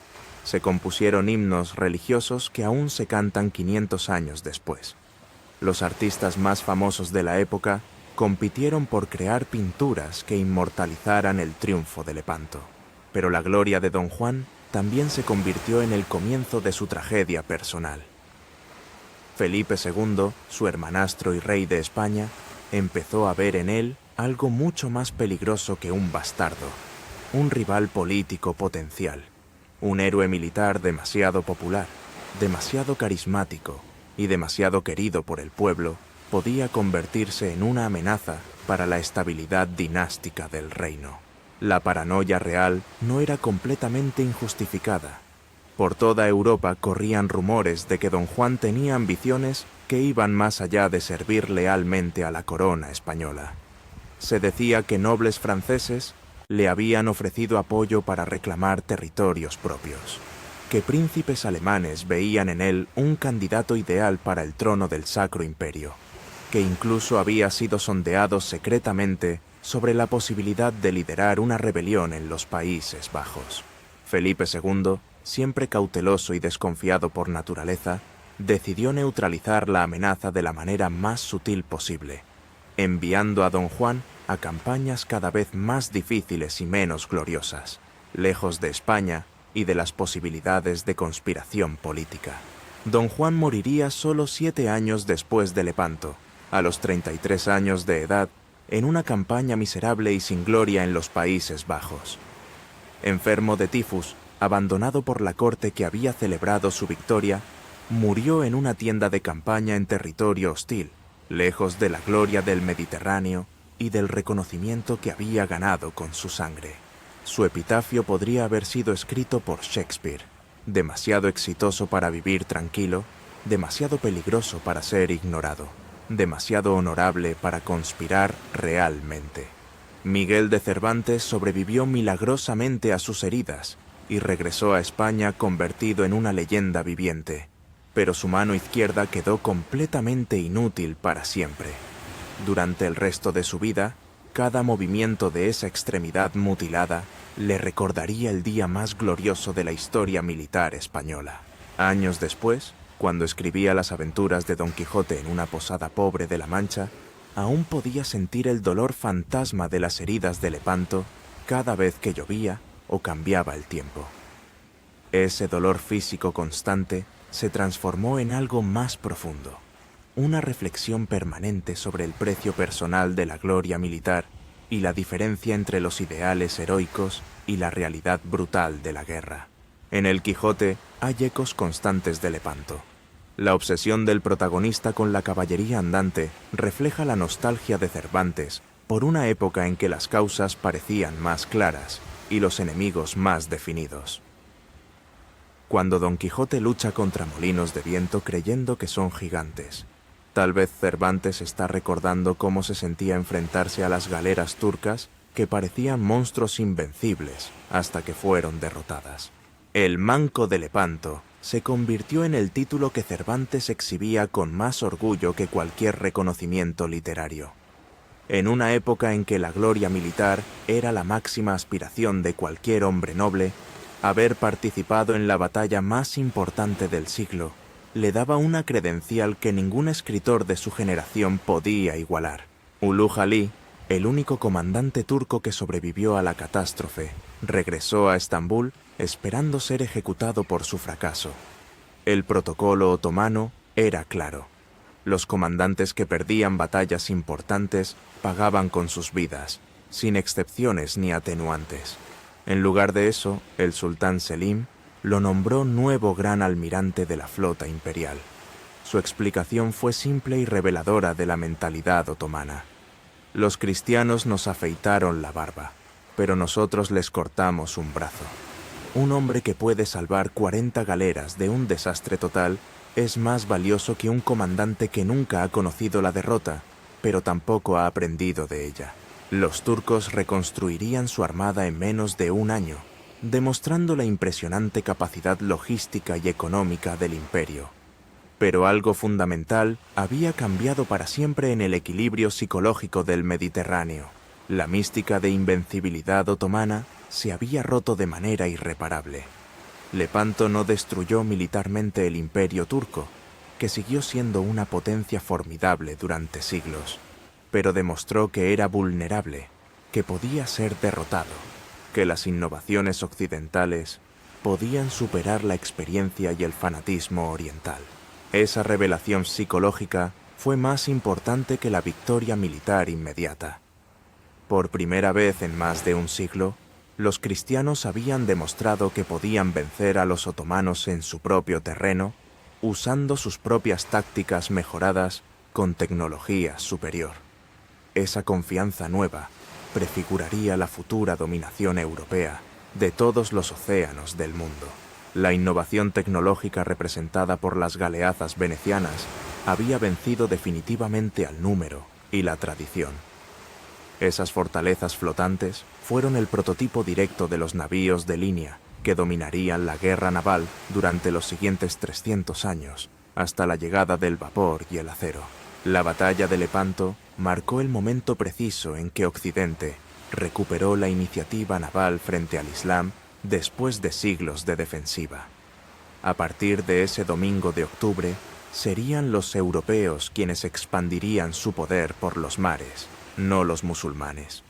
Se compusieron himnos religiosos que aún se cantan 500 años después. Los artistas más famosos de la época compitieron por crear pinturas que inmortalizaran el triunfo de Lepanto. Pero la gloria de don Juan también se convirtió en el comienzo de su tragedia personal. Felipe II, su hermanastro y rey de España, empezó a ver en él algo mucho más peligroso que un bastardo, un rival político potencial, un héroe militar demasiado popular, demasiado carismático y demasiado querido por el pueblo. Podía convertirse en una amenaza para la estabilidad dinástica del reino. La paranoia real no era completamente injustificada. Por toda Europa corrían rumores de que don Juan tenía ambiciones que iban más allá de servir lealmente a la corona española. Se decía que nobles franceses le habían ofrecido apoyo para reclamar territorios propios, que príncipes alemanes veían en él un candidato ideal para el trono del Sacro Imperio, que incluso había sido sondeado secretamente sobre la posibilidad de liderar una rebelión en los Países Bajos. Felipe II, siempre cauteloso y desconfiado por naturaleza, decidió neutralizar la amenaza de la manera más sutil posible, enviando a don Juan a campañas cada vez más difíciles y menos gloriosas, lejos de España y de las posibilidades de conspiración política. Don Juan moriría solo 7 años después de Lepanto, a los 33 años de edad, en una campaña miserable y sin gloria en los Países Bajos. Enfermo de tifus, abandonado por la corte que había celebrado su victoria, murió en una tienda de campaña en territorio hostil, lejos de la gloria del Mediterráneo y del reconocimiento que había ganado con su sangre. Su epitafio podría haber sido escrito por Shakespeare: demasiado exitoso para vivir tranquilo, demasiado peligroso para ser ignorado, demasiado honorable para conspirar realmente. Miguel de Cervantes sobrevivió milagrosamente a sus heridas y regresó a España convertido en una leyenda viviente, pero su mano izquierda quedó completamente inútil para siempre. Durante el resto de su vida, cada movimiento de esa extremidad mutilada le recordaría el día más glorioso de la historia militar española. Años después, cuando escribía las aventuras de Don Quijote en una posada pobre de La Mancha, aún podía sentir el dolor fantasma de las heridas de Lepanto cada vez que llovía o cambiaba el tiempo. Ese dolor físico constante se transformó en algo más profundo, una reflexión permanente sobre el precio personal de la gloria militar y la diferencia entre los ideales heroicos y la realidad brutal de la guerra. En el Quijote hay ecos constantes de Lepanto. La obsesión del protagonista con la caballería andante refleja la nostalgia de Cervantes por una época en que las causas parecían más claras y los enemigos más definidos. Cuando Don Quijote lucha contra molinos de viento creyendo que son gigantes, tal vez Cervantes está recordando cómo se sentía enfrentarse a las galeras turcas que parecían monstruos invencibles hasta que fueron derrotadas. El Manco de Lepanto se convirtió en el título que Cervantes exhibía con más orgullo que cualquier reconocimiento literario. En una época en que la gloria militar era la máxima aspiración de cualquier hombre noble, haber participado en la batalla más importante del siglo le daba una credencial que ningún escritor de su generación podía igualar. Ulu Jalí, el único comandante turco que sobrevivió a la catástrofe, regresó a Estambul esperando ser ejecutado por su fracaso. El protocolo otomano era claro. Los comandantes que perdían batallas importantes pagaban con sus vidas, sin excepciones ni atenuantes. En lugar de eso, el sultán Selim lo nombró nuevo gran almirante de la flota imperial. Su explicación fue simple y reveladora de la mentalidad otomana. Los cristianos nos afeitaron la barba, pero nosotros les cortamos un brazo. Un hombre que puede salvar 40 galeras de un desastre total es más valioso que un comandante que nunca ha conocido la derrota, pero tampoco ha aprendido de ella. Los turcos reconstruirían su armada en menos de un año, demostrando la impresionante capacidad logística y económica del imperio. Pero algo fundamental había cambiado para siempre en el equilibrio psicológico del Mediterráneo. La mística de invencibilidad otomana se había roto de manera irreparable. Lepanto no destruyó militarmente el imperio turco, que siguió siendo una potencia formidable durante siglos, pero demostró que era vulnerable, que podía ser derrotado, que las innovaciones occidentales podían superar la experiencia y el fanatismo oriental. Esa revelación psicológica fue más importante que la victoria militar inmediata. Por primera vez en más de un siglo, los cristianos habían demostrado que podían vencer a los otomanos en su propio terreno, usando sus propias tácticas mejoradas con tecnología superior. Esa confianza nueva prefiguraría la futura dominación europea de todos los océanos del mundo. La innovación tecnológica representada por las galeazas venecianas había vencido definitivamente al número y la tradición. Esas fortalezas flotantes fueron el prototipo directo de los navíos de línea que dominarían la guerra naval durante los siguientes 300 años, hasta la llegada del vapor y el acero. La batalla de Lepanto marcó el momento preciso en que Occidente recuperó la iniciativa naval frente al Islam después de siglos de defensiva. A partir de ese domingo de octubre, serían los europeos quienes expandirían su poder por los mares, no los musulmanes.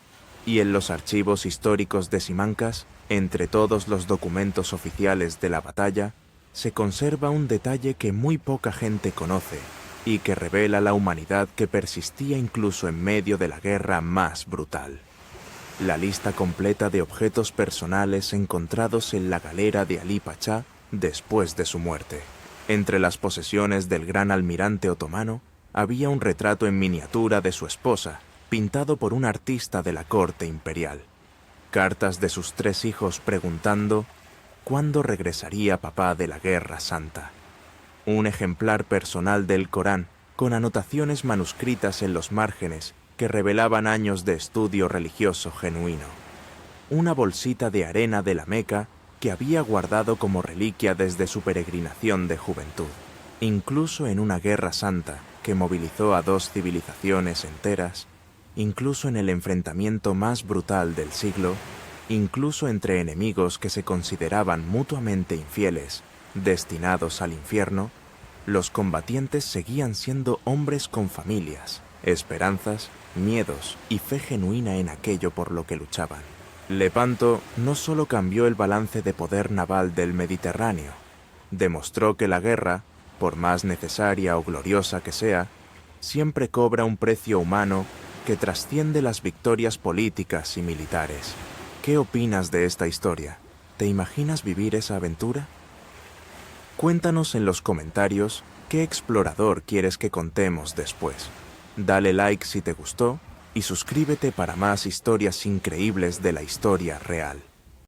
Y en los archivos históricos de Simancas, entre todos los documentos oficiales de la batalla, se conserva un detalle que muy poca gente conoce y que revela la humanidad que persistía incluso en medio de la guerra más brutal. La lista completa de objetos personales encontrados en la galera de Alí Pachá después de su muerte. Entre las posesiones del gran almirante otomano había un retrato en miniatura de su esposa, pintado por un artista de la corte imperial. Cartas de sus 3 hijos preguntando ¿cuándo regresaría papá de la Guerra Santa? Un ejemplar personal del Corán, con anotaciones manuscritas en los márgenes que revelaban años de estudio religioso genuino. Una bolsita de arena de la Meca que había guardado como reliquia desde su peregrinación de juventud. Incluso en una guerra santa que movilizó a 2 civilizaciones enteras, incluso en el enfrentamiento más brutal del siglo, incluso entre enemigos que se consideraban mutuamente infieles, destinados al infierno, los combatientes seguían siendo hombres con familias, esperanzas, miedos y fe genuina en aquello por lo que luchaban. Lepanto no solo cambió el balance de poder naval del Mediterráneo, demostró que la guerra, por más necesaria o gloriosa que sea, siempre cobra un precio humano que trasciende las victorias políticas y militares. ¿Qué opinas de esta historia? ¿Te imaginas vivir esa aventura? Cuéntanos en los comentarios qué explorador quieres que contemos después. Dale like si te gustó y suscríbete para más historias increíbles de la historia real.